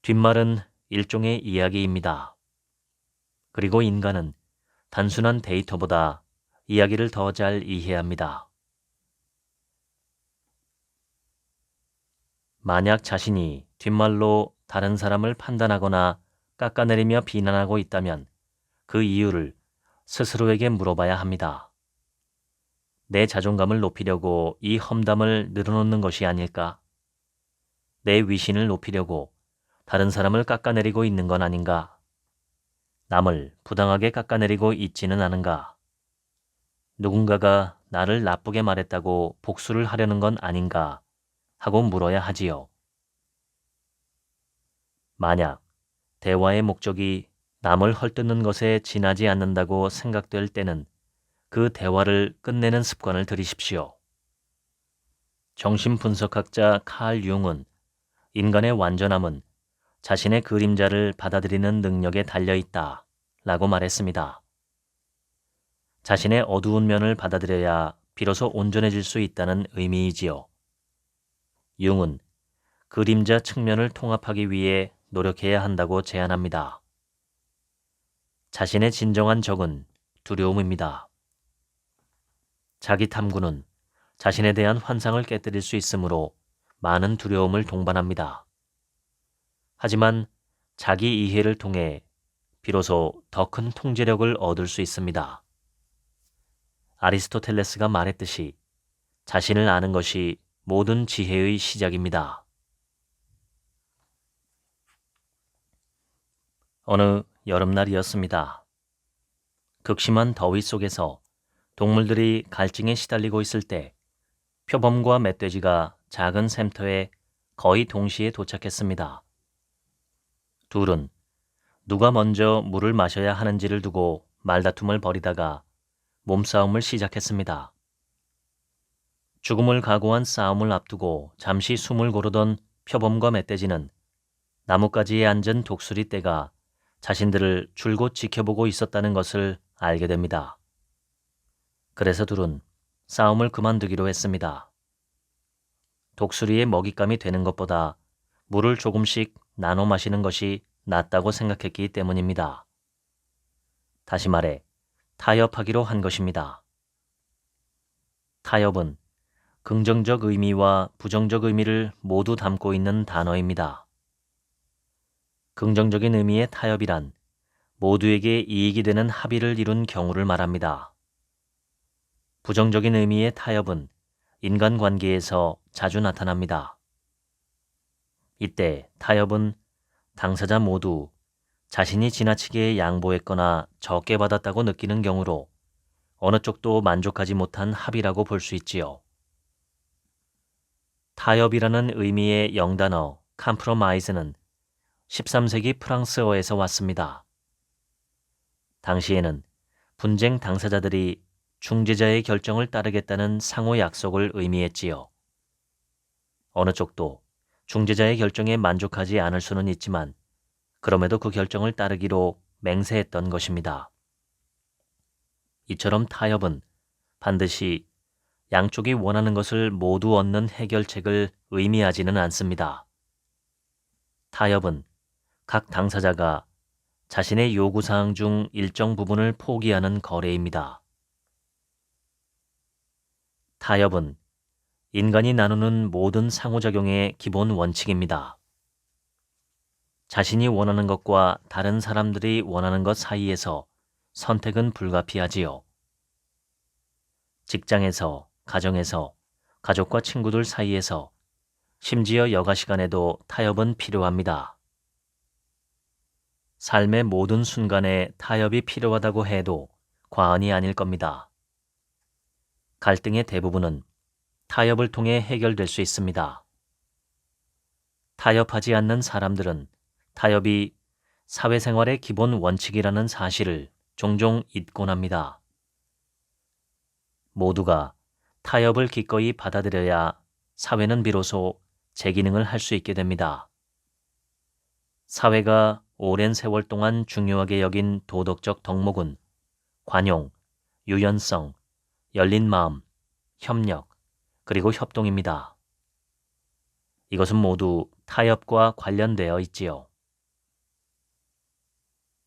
뒷말은 일종의 이야기입니다. 그리고 인간은 단순한 데이터보다 이야기를 더 잘 이해해야 합니다. 만약 자신이 뒷말로 다른 사람을 판단하거나 깎아내리며 비난하고 있다면 그 이유를 스스로에게 물어봐야 합니다. 내 자존감을 높이려고 이 험담을 늘어놓는 것이 아닐까? 내 위신을 높이려고 다른 사람을 깎아내리고 있는 건 아닌가? 남을 부당하게 깎아내리고 있지는 않은가? 누군가가 나를 나쁘게 말했다고 복수를 하려는 건 아닌가? 하고 물어야 하지요. 만약 대화의 목적이 남을 헐뜯는 것에 지나지 않는다고 생각될 때는 그 대화를 끝내는 습관을 들이십시오. 정신분석학자 칼 융은 인간의 완전함은 자신의 그림자를 받아들이는 능력에 달려있다 라고 말했습니다. 자신의 어두운 면을 받아들여야 비로소 온전해질 수 있다는 의미이지요. 융은 그림자 측면을 통합하기 위해 노력해야 한다고 제안합니다. 자신의 진정한 적은 두려움입니다. 자기 탐구는 자신에 대한 환상을 깨뜨릴 수 있으므로 많은 두려움을 동반합니다. 하지만 자기 이해를 통해 비로소 더 큰 통제력을 얻을 수 있습니다. 아리스토텔레스가 말했듯이 자신을 아는 것이 모든 지혜의 시작입니다. 어느 여름날이었습니다. 극심한 더위 속에서 동물들이 갈증에 시달리고 있을 때 표범과 멧돼지가 작은 샘터에 거의 동시에 도착했습니다. 둘은 누가 먼저 물을 마셔야 하는지를 두고 말다툼을 벌이다가 몸싸움을 시작했습니다. 죽음을 각오한 싸움을 앞두고 잠시 숨을 고르던 표범과 멧돼지는 나뭇가지에 앉은 독수리 떼가 자신들을 줄곧 지켜보고 있었다는 것을 알게 됩니다. 그래서 둘은 싸움을 그만두기로 했습니다. 독수리의 먹잇감이 되는 것보다 물을 조금씩 나눠 마시는 것이 낫다고 생각했기 때문입니다. 다시 말해 타협하기로 한 것입니다. 타협은 긍정적 의미와 부정적 의미를 모두 담고 있는 단어입니다. 긍정적인 의미의 타협이란 모두에게 이익이 되는 합의를 이룬 경우를 말합니다. 부정적인 의미의 타협은 인간관계에서 자주 나타납니다. 이때 타협은 당사자 모두 자신이 지나치게 양보했거나 적게 받았다고 느끼는 경우로 어느 쪽도 만족하지 못한 합의라고 볼 수 있지요. 타협이라는 의미의 영단어 컴프로마이즈는 13세기 프랑스어에서 왔습니다. 당시에는 분쟁 당사자들이 중재자의 결정을 따르겠다는 상호 약속을 의미했지요. 어느 쪽도 중재자의 결정에 만족하지 않을 수는 있지만 그럼에도 그 결정을 따르기로 맹세했던 것입니다. 이처럼 타협은 반드시 양쪽이 원하는 것을 모두 얻는 해결책을 의미하지는 않습니다. 타협은 각 당사자가 자신의 요구사항 중 일정 부분을 포기하는 거래입니다. 타협은 인간이 나누는 모든 상호작용의 기본 원칙입니다. 자신이 원하는 것과 다른 사람들이 원하는 것 사이에서 선택은 불가피하지요. 직장에서, 가정에서, 가족과 친구들 사이에서, 심지어 여가 시간에도 타협은 필요합니다. 삶의 모든 순간에 타협이 필요하다고 해도 과언이 아닐 겁니다. 갈등의 대부분은 타협을 통해 해결될 수 있습니다. 타협하지 않는 사람들은 타협이 사회생활의 기본 원칙이라는 사실을 종종 잊곤 합니다. 모두가 타협을 기꺼이 받아들여야 사회는 비로소 제 기능을 할 수 있게 됩니다. 사회가 오랜 세월 동안 중요하게 여긴 도덕적 덕목은 관용, 유연성, 열린 마음, 협력, 그리고 협동입니다. 이것은 모두 타협과 관련되어 있지요.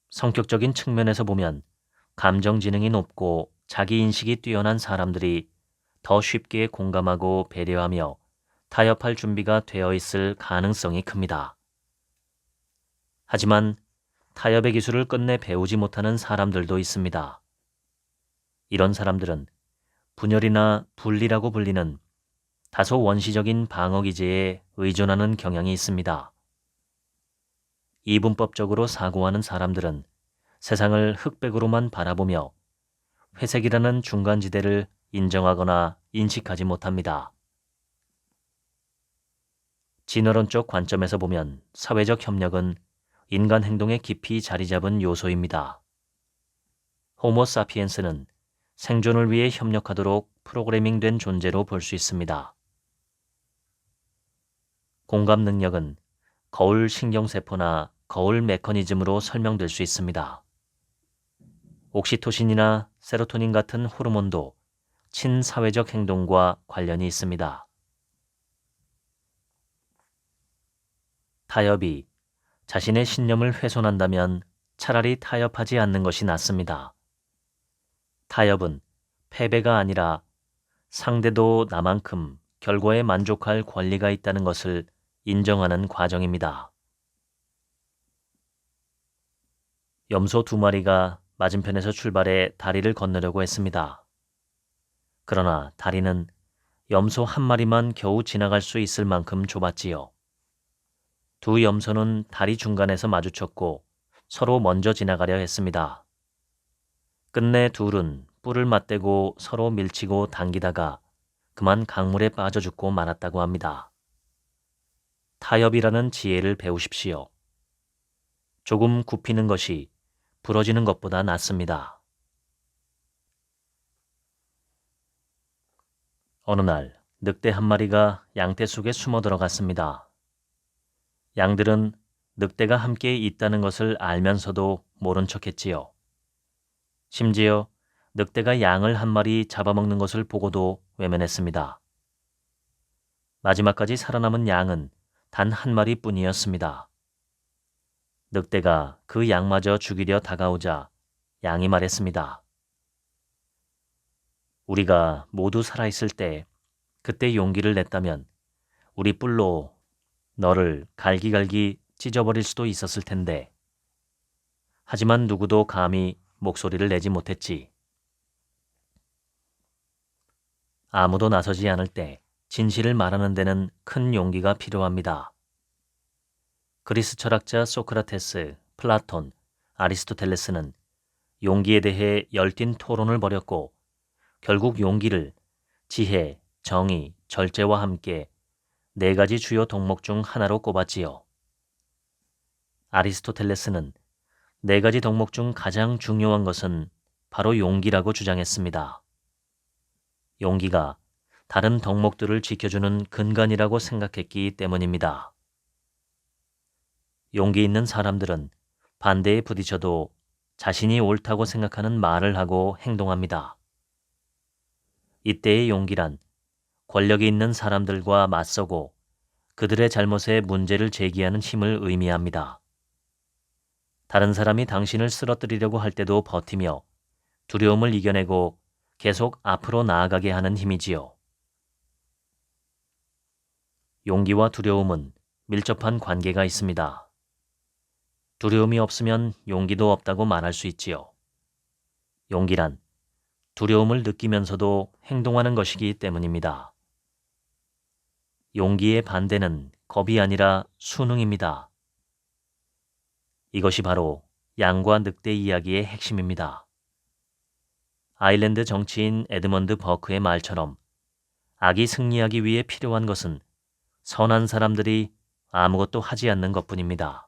성격적인 측면에서 보면 감정 지능이 높고 자기 인식이 뛰어난 사람들이 더 쉽게 공감하고 배려하며 타협할 준비가 되어 있을 가능성이 큽니다. 하지만 타협의 기술을 끝내 배우지 못하는 사람들도 있습니다. 이런 사람들은 분열이나 분리라고 불리는 다소 원시적인 방어 기제에 의존하는 경향이 있습니다. 이분법적으로 사고하는 사람들은 세상을 흑백으로만 바라보며 회색이라는 중간지대를 인정하거나 인식하지 못합니다. 진화론적 관점에서 보면 사회적 협력은 인간 행동에 깊이 자리 잡은 요소입니다. 호모 사피엔스는 생존을 위해 협력하도록 프로그래밍된 존재로 볼 수 있습니다. 공감 능력은 거울 신경세포나 거울 메커니즘으로 설명될 수 있습니다. 옥시토신이나 세로토닌 같은 호르몬도 친사회적 행동과 관련이 있습니다. 타협이 자신의 신념을 훼손한다면 차라리 타협하지 않는 것이 낫습니다. 타협은 패배가 아니라 상대도 나만큼 결과에 만족할 권리가 있다는 것을 인정하는 과정입니다. 염소 2마리가 맞은편에서 출발해 다리를 건너려고 했습니다. 그러나 다리는 염소 1마리만 겨우 지나갈 수 있을 만큼 좁았지요. 두 염소는 다리 중간에서 마주쳤고 서로 먼저 지나가려 했습니다. 끝내 둘은 뿔을 맞대고 서로 밀치고 당기다가 그만 강물에 빠져 죽고 말았다고 합니다. 타협이라는 지혜를 배우십시오. 조금 굽히는 것이 부러지는 것보다 낫습니다. 어느 날 늑대 1마리가 양떼 속에 숨어 들어갔습니다. 양들은 늑대가 함께 있다는 것을 알면서도 모른 척했지요. 심지어 늑대가 양을 1마리 잡아먹는 것을 보고도 외면했습니다. 마지막까지 살아남은 양은 단 1마리뿐이었습니다. 늑대가 그 양마저 죽이려 다가오자 양이 말했습니다. 우리가 모두 살아있을 때 그때 용기를 냈다면 우리 뿔로 너를 갈기갈기 찢어버릴 수도 있었을 텐데. 하지만 누구도 감히 목소리를 내지 못했지. 아무도 나서지 않을 때 진실을 말하는 데는 큰 용기가 필요합니다. 그리스 철학자 소크라테스, 플라톤, 아리스토텔레스는 용기에 대해 열띤 토론을 벌였고 결국 용기를 지혜, 정의, 절제와 함께 4가지 주요 덕목 중 하나로 꼽았지요. 아리스토텔레스는 4가지 덕목 중 가장 중요한 것은 바로 용기라고 주장했습니다. 용기가 다른 덕목들을 지켜주는 근간이라고 생각했기 때문입니다. 용기 있는 사람들은 반대에 부딪혀도 자신이 옳다고 생각하는 말을 하고 행동합니다. 이때의 용기란 권력이 있는 사람들과 맞서고 그들의 잘못에 문제를 제기하는 힘을 의미합니다. 다른 사람이 당신을 쓰러뜨리려고 할 때도 버티며 두려움을 이겨내고 계속 앞으로 나아가게 하는 힘이지요. 용기와 두려움은 밀접한 관계가 있습니다. 두려움이 없으면 용기도 없다고 말할 수 있지요. 용기란 두려움을 느끼면서도 행동하는 것이기 때문입니다. 용기의 반대는 겁이 아니라 순응입니다. 이것이 바로 양과 늑대 이야기의 핵심입니다. 아일랜드 정치인 에드먼드 버크의 말처럼 악이 승리하기 위해 필요한 것은 선한 사람들이 아무것도 하지 않는 것뿐입니다.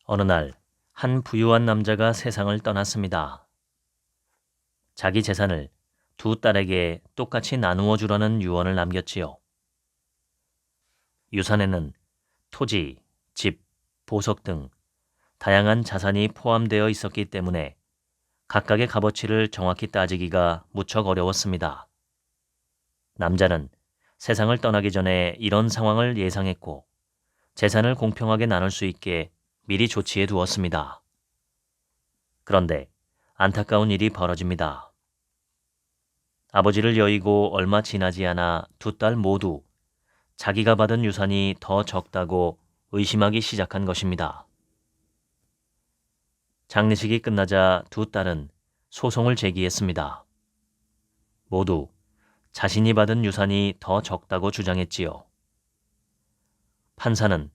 어느 날 한 부유한 남자가 세상을 떠났습니다. 자기 재산을 2 딸에게 똑같이 나누어 주라는 유언을 남겼지요. 유산에는 토지, 집, 보석 등 다양한 자산이 포함되어 있었기 때문에 각각의 값어치를 정확히 따지기가 무척 어려웠습니다. 남자는 세상을 떠나기 전에 이런 상황을 예상했고 재산을 공평하게 나눌 수 있게 미리 조치해 두었습니다. 그런데 안타까운 일이 벌어집니다. 아버지를 여의고 얼마 지나지 않아 2 딸 모두 자기가 받은 유산이 더 적다고 의심하기 시작한 것입니다. 장례식이 끝나자 2 딸은 소송을 제기했습니다. 모두 자신이 받은 유산이 더 적다고 주장했지요. 판사는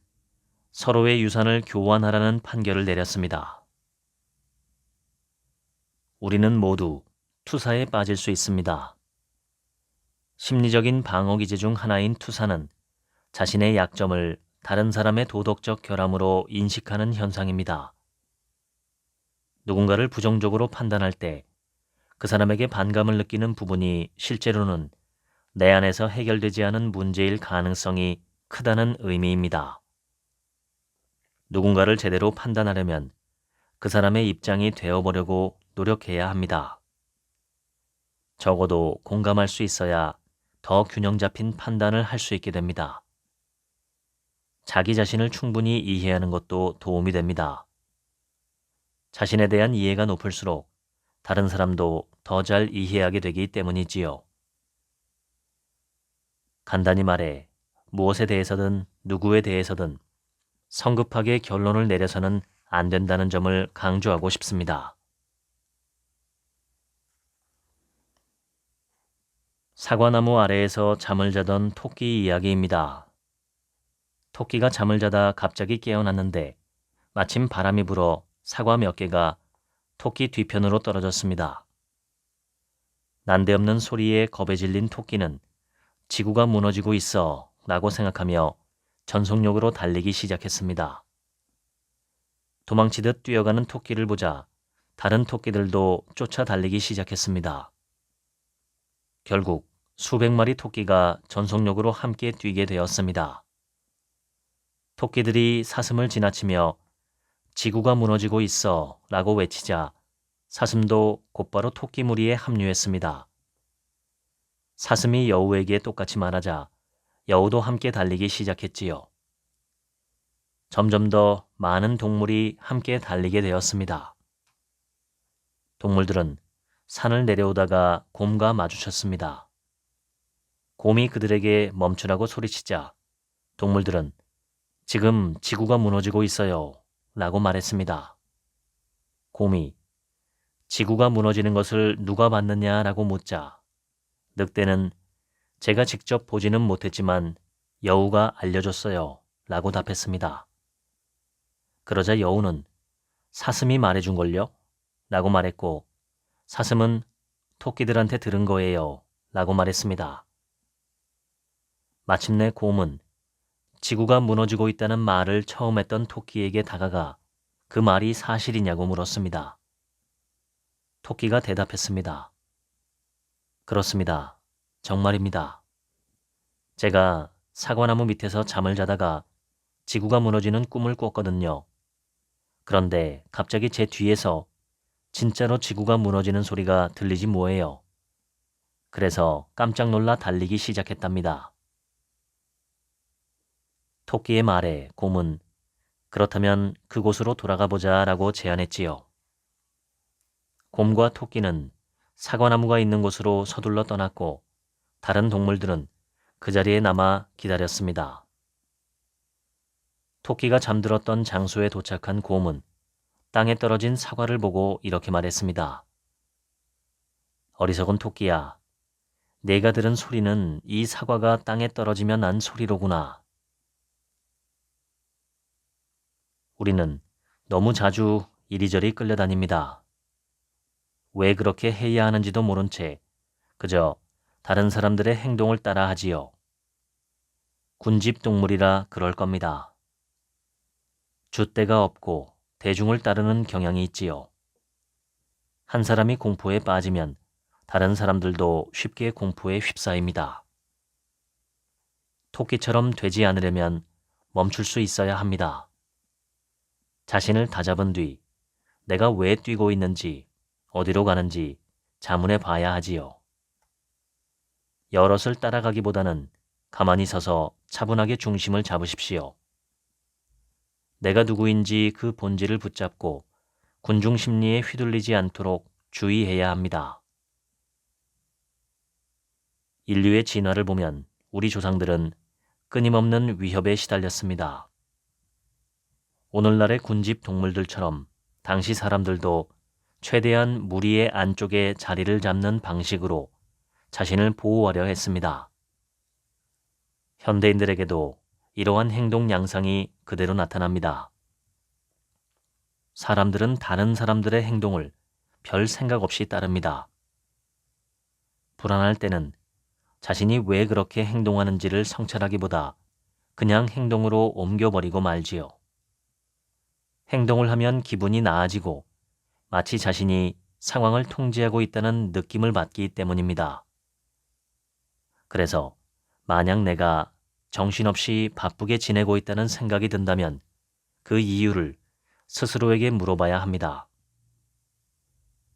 서로의 유산을 교환하라는 판결을 내렸습니다. 우리는 모두 투사에 빠질 수 있습니다. 심리적인 방어 기제 중 하나인 투사는 자신의 약점을 다른 사람의 도덕적 결함으로 인식하는 현상입니다. 누군가를 부정적으로 판단할 때 그 사람에게 반감을 느끼는 부분이 실제로는 내 안에서 해결되지 않은 문제일 가능성이 크다는 의미입니다. 누군가를 제대로 판단하려면 그 사람의 입장이 되어보려고 노력해야 합니다. 적어도 공감할 수 있어야 더 균형 잡힌 판단을 할 수 있게 됩니다. 자기 자신을 충분히 이해하는 것도 도움이 됩니다. 자신에 대한 이해가 높을수록 다른 사람도 더 잘 이해하게 되기 때문이지요. 간단히 말해 무엇에 대해서든 누구에 대해서든 성급하게 결론을 내려서는 안 된다는 점을 강조하고 싶습니다. 사과나무 아래에서 잠을 자던 토끼 이야기입니다. 토끼가 잠을 자다 갑자기 깨어났는데 마침 바람이 불어 사과 몇 개가 토끼 뒤편으로 떨어졌습니다. 난데없는 소리에 겁에 질린 토끼는 지구가 무너지고 있어 라고 생각하며 전속력으로 달리기 시작했습니다. 도망치듯 뛰어가는 토끼를 보자 다른 토끼들도 쫓아 달리기 시작했습니다. 결국 수백 마리 토끼가 전속력으로 함께 뛰게 되었습니다. 토끼들이 사슴을 지나치며 지구가 무너지고 있어 라고 외치자 사슴도 곧바로 토끼 무리에 합류했습니다. 사슴이 여우에게 똑같이 말하자 여우도 함께 달리기 시작했지요. 점점 더 많은 동물이 함께 달리게 되었습니다. 동물들은 산을 내려오다가 곰과 마주쳤습니다. 곰이 그들에게 멈추라고 소리치자 동물들은 지금 지구가 무너지고 있어요 라고 말했습니다. 곰이 지구가 무너지는 것을 누가 봤느냐라고 묻자 늑대는 제가 직접 보지는 못했지만 여우가 알려줬어요 라고 답했습니다. 그러자 여우는 사슴이 말해준걸요? 라고 말했고 사슴은 토끼들한테 들은 거예요 라고 말했습니다. 마침내 곰은 지구가 무너지고 있다는 말을 처음 했던 토끼에게 다가가 그 말이 사실이냐고 물었습니다. 토끼가 대답했습니다. 그렇습니다. 정말입니다. 제가 사과나무 밑에서 잠을 자다가 지구가 무너지는 꿈을 꿨거든요. 그런데 갑자기 제 뒤에서 진짜로 지구가 무너지는 소리가 들리지 뭐예요. 그래서 깜짝 놀라 달리기 시작했답니다. 토끼의 말에 곰은 그렇다면 그곳으로 돌아가 보자 라고 제안했지요. 곰과 토끼는 사과나무가 있는 곳으로 서둘러 떠났고 다른 동물들은 그 자리에 남아 기다렸습니다. 토끼가 잠들었던 장소에 도착한 곰은 땅에 떨어진 사과를 보고 이렇게 말했습니다. 어리석은 토끼야, 내가 들은 소리는 이 사과가 땅에 떨어지며 난 소리로구나. 우리는 너무 자주 이리저리 끌려다닙니다. 왜 그렇게 해야 하는지도 모른 채 그저 다른 사람들의 행동을 따라 하지요. 군집동물이라 그럴 겁니다. 줏대가 없고 대중을 따르는 경향이 있지요. 한 사람이 공포에 빠지면 다른 사람들도 쉽게 공포에 휩싸입니다. 토끼처럼 되지 않으려면 멈출 수 있어야 합니다. 자신을 다잡은 뒤 내가 왜 뛰고 있는지 어디로 가는지 자문해 봐야 하지요. 여럿을 따라가기보다는 가만히 서서 차분하게 중심을 잡으십시오. 내가 누구인지 그 본질을 붙잡고 군중 심리에 휘둘리지 않도록 주의해야 합니다. 인류의 진화를 보면 우리 조상들은 끊임없는 위협에 시달렸습니다. 오늘날의 군집 동물들처럼 당시 사람들도 최대한 무리의 안쪽에 자리를 잡는 방식으로 자신을 보호하려 했습니다. 현대인들에게도 이러한 행동 양상이 그대로 나타납니다. 사람들은 다른 사람들의 행동을 별 생각 없이 따릅니다. 불안할 때는 자신이 왜 그렇게 행동하는지를 성찰하기보다 그냥 행동으로 옮겨버리고 말지요. 행동을 하면 기분이 나아지고 마치 자신이 상황을 통제하고 있다는 느낌을 받기 때문입니다. 그래서 만약 내가 정신없이 바쁘게 지내고 있다는 생각이 든다면 그 이유를 스스로에게 물어봐야 합니다.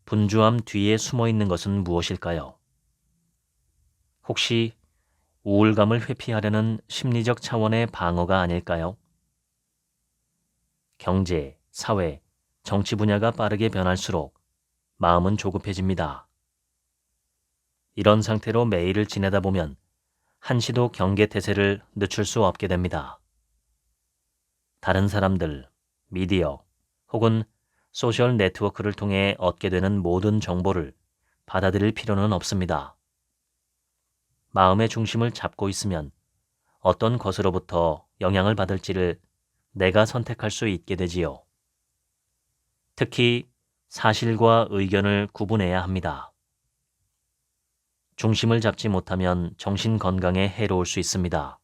분주함 뒤에 숨어 있는 것은 무엇일까요? 혹시 우울감을 회피하려는 심리적 차원의 방어가 아닐까요? 경제, 사회, 정치 분야가 빠르게 변할수록 마음은 조급해집니다. 이런 상태로 매일을 지내다 보면 한시도 경계태세를 늦출 수 없게 됩니다. 다른 사람들, 미디어 혹은 소셜 네트워크를 통해 얻게 되는 모든 정보를 받아들일 필요는 없습니다. 마음의 중심을 잡고 있으면 어떤 것으로부터 영향을 받을지를 내가 선택할 수 있게 되지요. 특히 사실과 의견을 구분해야 합니다. 중심을 잡지 못하면 정신 건강에 해로울 수 있습니다.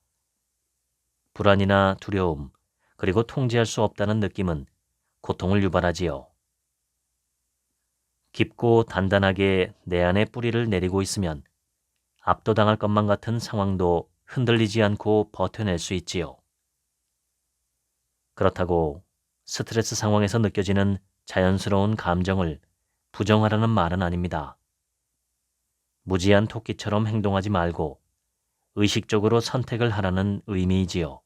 불안이나 두려움, 그리고 통제할 수 없다는 느낌은 고통을 유발하지요. 깊고 단단하게 내 안에 뿌리를 내리고 있으면 압도당할 것만 같은 상황도 흔들리지 않고 버텨낼 수 있지요. 그렇다고 스트레스 상황에서 느껴지는 자연스러운 감정을 부정하라는 말은 아닙니다. 무지한 토끼처럼 행동하지 말고 의식적으로 선택을 하라는 의미이지요.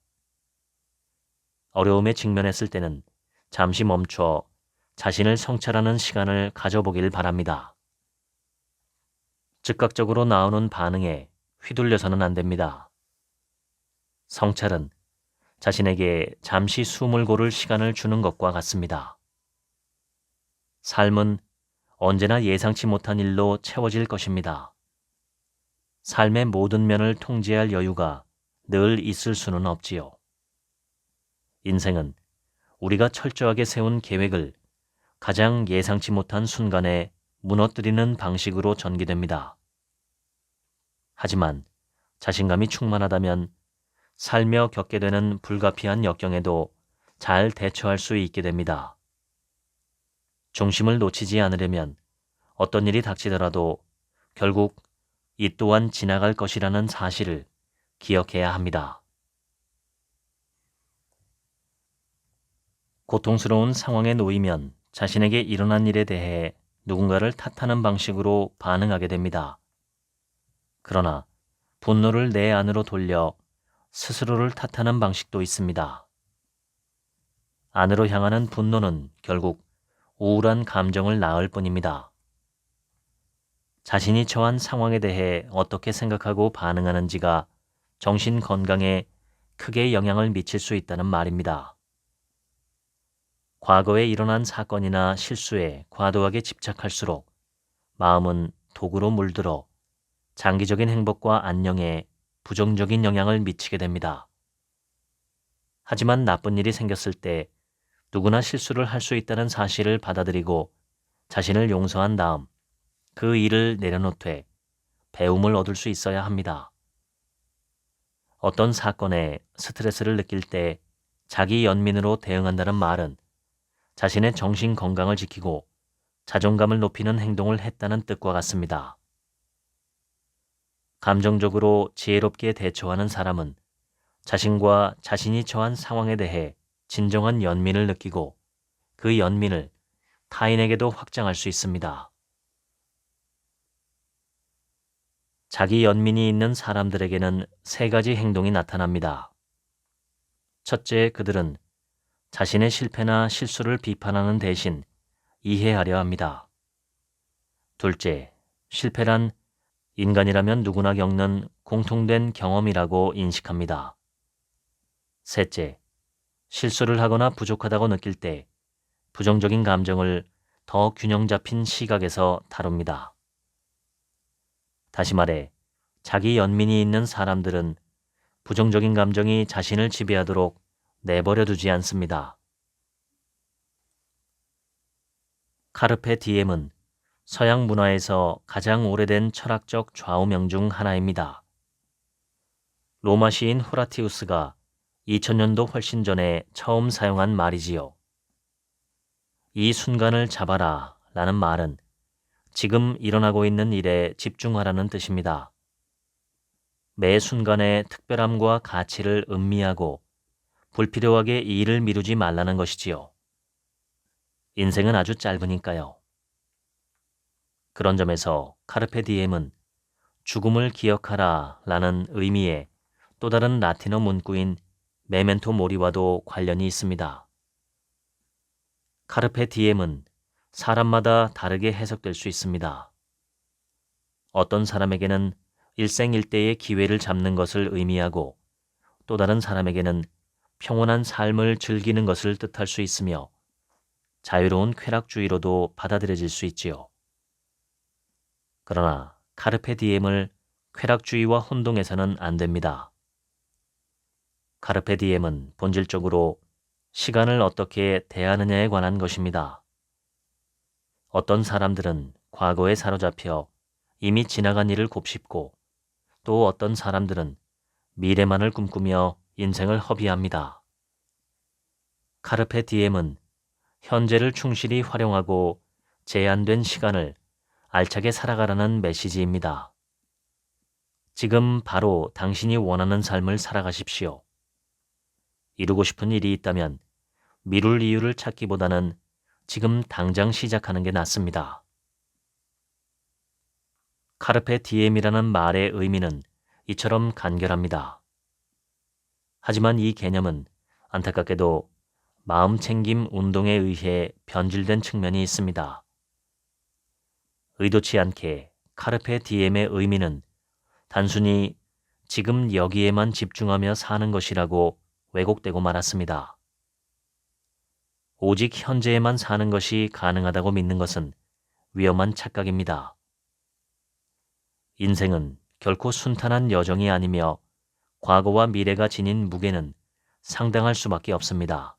어려움에 직면했을 때는 잠시 멈춰 자신을 성찰하는 시간을 가져보길 바랍니다. 즉각적으로 나오는 반응에 휘둘려서는 안 됩니다. 성찰은 자신에게 잠시 숨을 고를 시간을 주는 것과 같습니다. 삶은 언제나 예상치 못한 일로 채워질 것입니다. 삶의 모든 면을 통제할 여유가 늘 있을 수는 없지요. 인생은 우리가 철저하게 세운 계획을 가장 예상치 못한 순간에 무너뜨리는 방식으로 전개됩니다. 하지만 자신감이 충만하다면 살며 겪게 되는 불가피한 역경에도 잘 대처할 수 있게 됩니다. 중심을 놓치지 않으려면 어떤 일이 닥치더라도 결국 이 또한 지나갈 것이라는 사실을 기억해야 합니다. 고통스러운 상황에 놓이면 자신에게 일어난 일에 대해 누군가를 탓하는 방식으로 반응하게 됩니다. 그러나 분노를 내 안으로 돌려 스스로를 탓하는 방식도 있습니다. 안으로 향하는 분노는 결국 우울한 감정을 낳을 뿐입니다. 자신이 처한 상황에 대해 어떻게 생각하고 반응하는지가 정신 건강에 크게 영향을 미칠 수 있다는 말입니다. 과거에 일어난 사건이나 실수에 과도하게 집착할수록 마음은 독으로 물들어 장기적인 행복과 안녕에 부정적인 영향을 미치게 됩니다. 하지만 나쁜 일이 생겼을 때 누구나 실수를 할 수 있다는 사실을 받아들이고 자신을 용서한 다음 그 일을 내려놓되 배움을 얻을 수 있어야 합니다. 어떤 사건에 스트레스를 느낄 때 자기 연민으로 대응한다는 말은 자신의 정신 건강을 지키고 자존감을 높이는 행동을 했다는 뜻과 같습니다. 감정적으로 지혜롭게 대처하는 사람은 자신과 자신이 처한 상황에 대해 진정한 연민을 느끼고 그 연민을 타인에게도 확장할 수 있습니다. 자기 연민이 있는 사람들에게는 세 가지 행동이 나타납니다. 첫째, 그들은 자신의 실패나 실수를 비판하는 대신 이해하려 합니다. 둘째, 실패란 인간이라면 누구나 겪는 공통된 경험이라고 인식합니다. 셋째, 실수를 하거나 부족하다고 느낄 때 부정적인 감정을 더 균형 잡힌 시각에서 다룹니다. 다시 말해, 자기 연민이 있는 사람들은 부정적인 감정이 자신을 지배하도록 내버려 두지 않습니다. 카르페 디엠은 서양 문화에서 가장 오래된 철학적 좌우명 중 하나입니다. 로마 시인 호라티우스가 2000년도 훨씬 전에 처음 사용한 말이지요. 이 순간을 잡아라 라는 말은 지금 일어나고 있는 일에 집중하라는 뜻입니다. 매 순간의 특별함과 가치를 음미하고 불필요하게 일을 미루지 말라는 것이지요. 인생은 아주 짧으니까요. 그런 점에서 카르페 디엠은 죽음을 기억하라 라는 의미의 또 다른 라틴어 문구인 메멘토 모리와도 관련이 있습니다. 카르페 디엠은 사람마다 다르게 해석될 수 있습니다. 어떤 사람에게는 일생일대의 기회를 잡는 것을 의미하고 또 다른 사람에게는 평온한 삶을 즐기는 것을 뜻할 수 있으며 자유로운 쾌락주의로도 받아들여질 수 있지요. 그러나 카르페 디엠을 쾌락주의와 혼동해서는 안 됩니다. 카르페 디엠은 본질적으로 시간을 어떻게 대하느냐에 관한 것입니다. 어떤 사람들은 과거에 사로잡혀 이미 지나간 일을 곱씹고 또 어떤 사람들은 미래만을 꿈꾸며 인생을 허비합니다. 카르페 디엠은 현재를 충실히 활용하고 제한된 시간을 알차게 살아가라는 메시지입니다. 지금 바로 당신이 원하는 삶을 살아가십시오. 이루고 싶은 일이 있다면 미룰 이유를 찾기보다는 지금 당장 시작하는 게 낫습니다. 카르페 디엠이라는 말의 의미는 이처럼 간결합니다. 하지만 이 개념은 안타깝게도 마음챙김 운동에 의해 변질된 측면이 있습니다. 의도치 않게 카르페 디엠의 의미는 단순히 지금 여기에만 집중하며 사는 것이라고 왜곡되고 말았습니다. 오직 현재에만 사는 것이 가능하다고 믿는 것은 위험한 착각입니다. 인생은 결코 순탄한 여정이 아니며 과거와 미래가 지닌 무게는 상당할 수밖에 없습니다.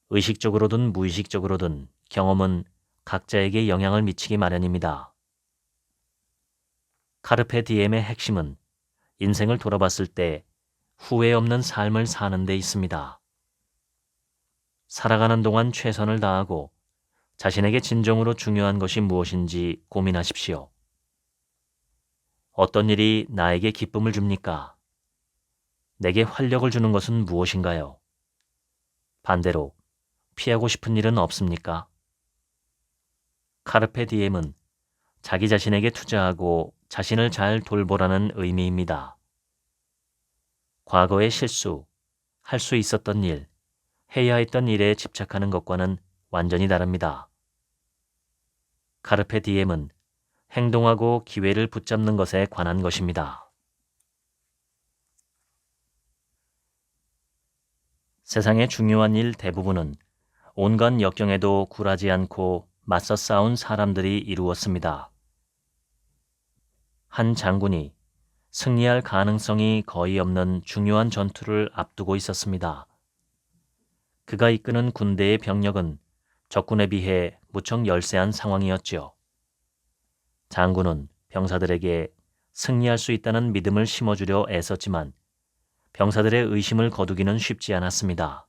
의식적으로든 무의식적으로든 경험은 각자에게 영향을 미치기 마련입니다. 카르페 디엠의 핵심은 인생을 돌아봤을 때 후회 없는 삶을 사는 데 있습니다. 살아가는 동안 최선을 다하고 자신에게 진정으로 중요한 것이 무엇인지 고민하십시오. 어떤 일이 나에게 기쁨을 줍니까? 내게 활력을 주는 것은 무엇인가요? 반대로 피하고 싶은 일은 없습니까? 카르페 디엠은 자기 자신에게 투자하고 자신을 잘 돌보라는 의미입니다. 과거의 실수, 할 수 있었던 일, 해야 했던 일에 집착하는 것과는 완전히 다릅니다. 카르페 디엠은 행동하고 기회를 붙잡는 것에 관한 것입니다. 세상의 중요한 일 대부분은 온갖 역경에도 굴하지 않고 맞서 싸운 사람들이 이루었습니다. 한 장군이 승리할 가능성이 거의 없는 중요한 전투를 앞두고 있었습니다. 그가 이끄는 군대의 병력은 적군에 비해 무척 열세한 상황이었지요. 장군은 병사들에게 승리할 수 있다는 믿음을 심어주려 애썼지만 병사들의 의심을 거두기는 쉽지 않았습니다.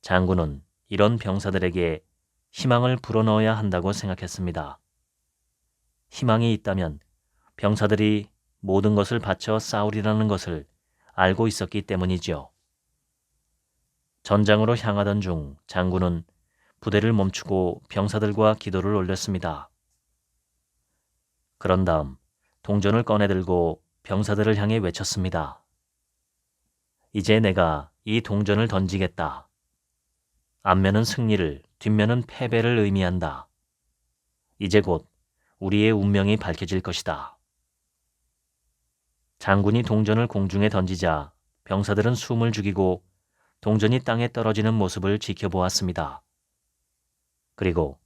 장군은 이런 병사들에게 희망을 불어넣어야 한다고 생각했습니다. 희망이 있다면 병사들이 모든 것을 바쳐 싸우리라는 것을 알고 있었기 때문이죠. 전장으로 향하던 중 장군은 부대를 멈추고 병사들과 기도를 올렸습니다. 그런 다음 동전을 꺼내들고 병사들을 향해 외쳤습니다. 이제 내가 이 동전을 던지겠다. 앞면은 승리를, 뒷면은 패배를 의미한다. 이제 곧 우리의 운명이 밝혀질 것이다. 장군이 동전을 공중에 던지자 병사들은 숨을 죽이고 동전이 땅에 떨어지는 모습을 지켜보았습니다. 그리고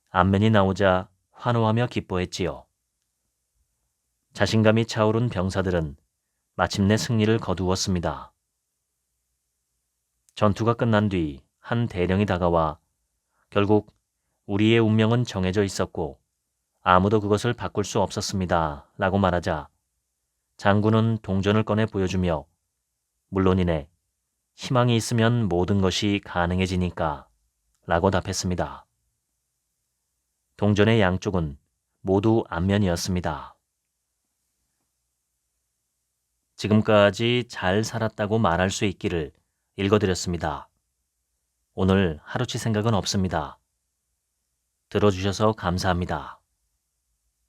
앞면이 나오자 환호하며 기뻐했지요. 자신감이 차오른 병사들은 마침내 승리를 거두었습니다. 전투가 끝난 뒤 한 대령이 다가와 결국 우리의 운명은 정해져 있었고 아무도 그것을 바꿀 수 없었습니다. 라고 말하자 장군은 동전을 꺼내 보여주며 물론이네. 희망이 있으면 모든 것이 가능해지니까 라고 답했습니다. 동전의 양쪽은 모두 앞면이었습니다. 지금까지 잘 살았다고 말할 수 있기를 읽어드렸습니다. 오늘 하루치 생각은 없습니다. 들어주셔서 감사합니다.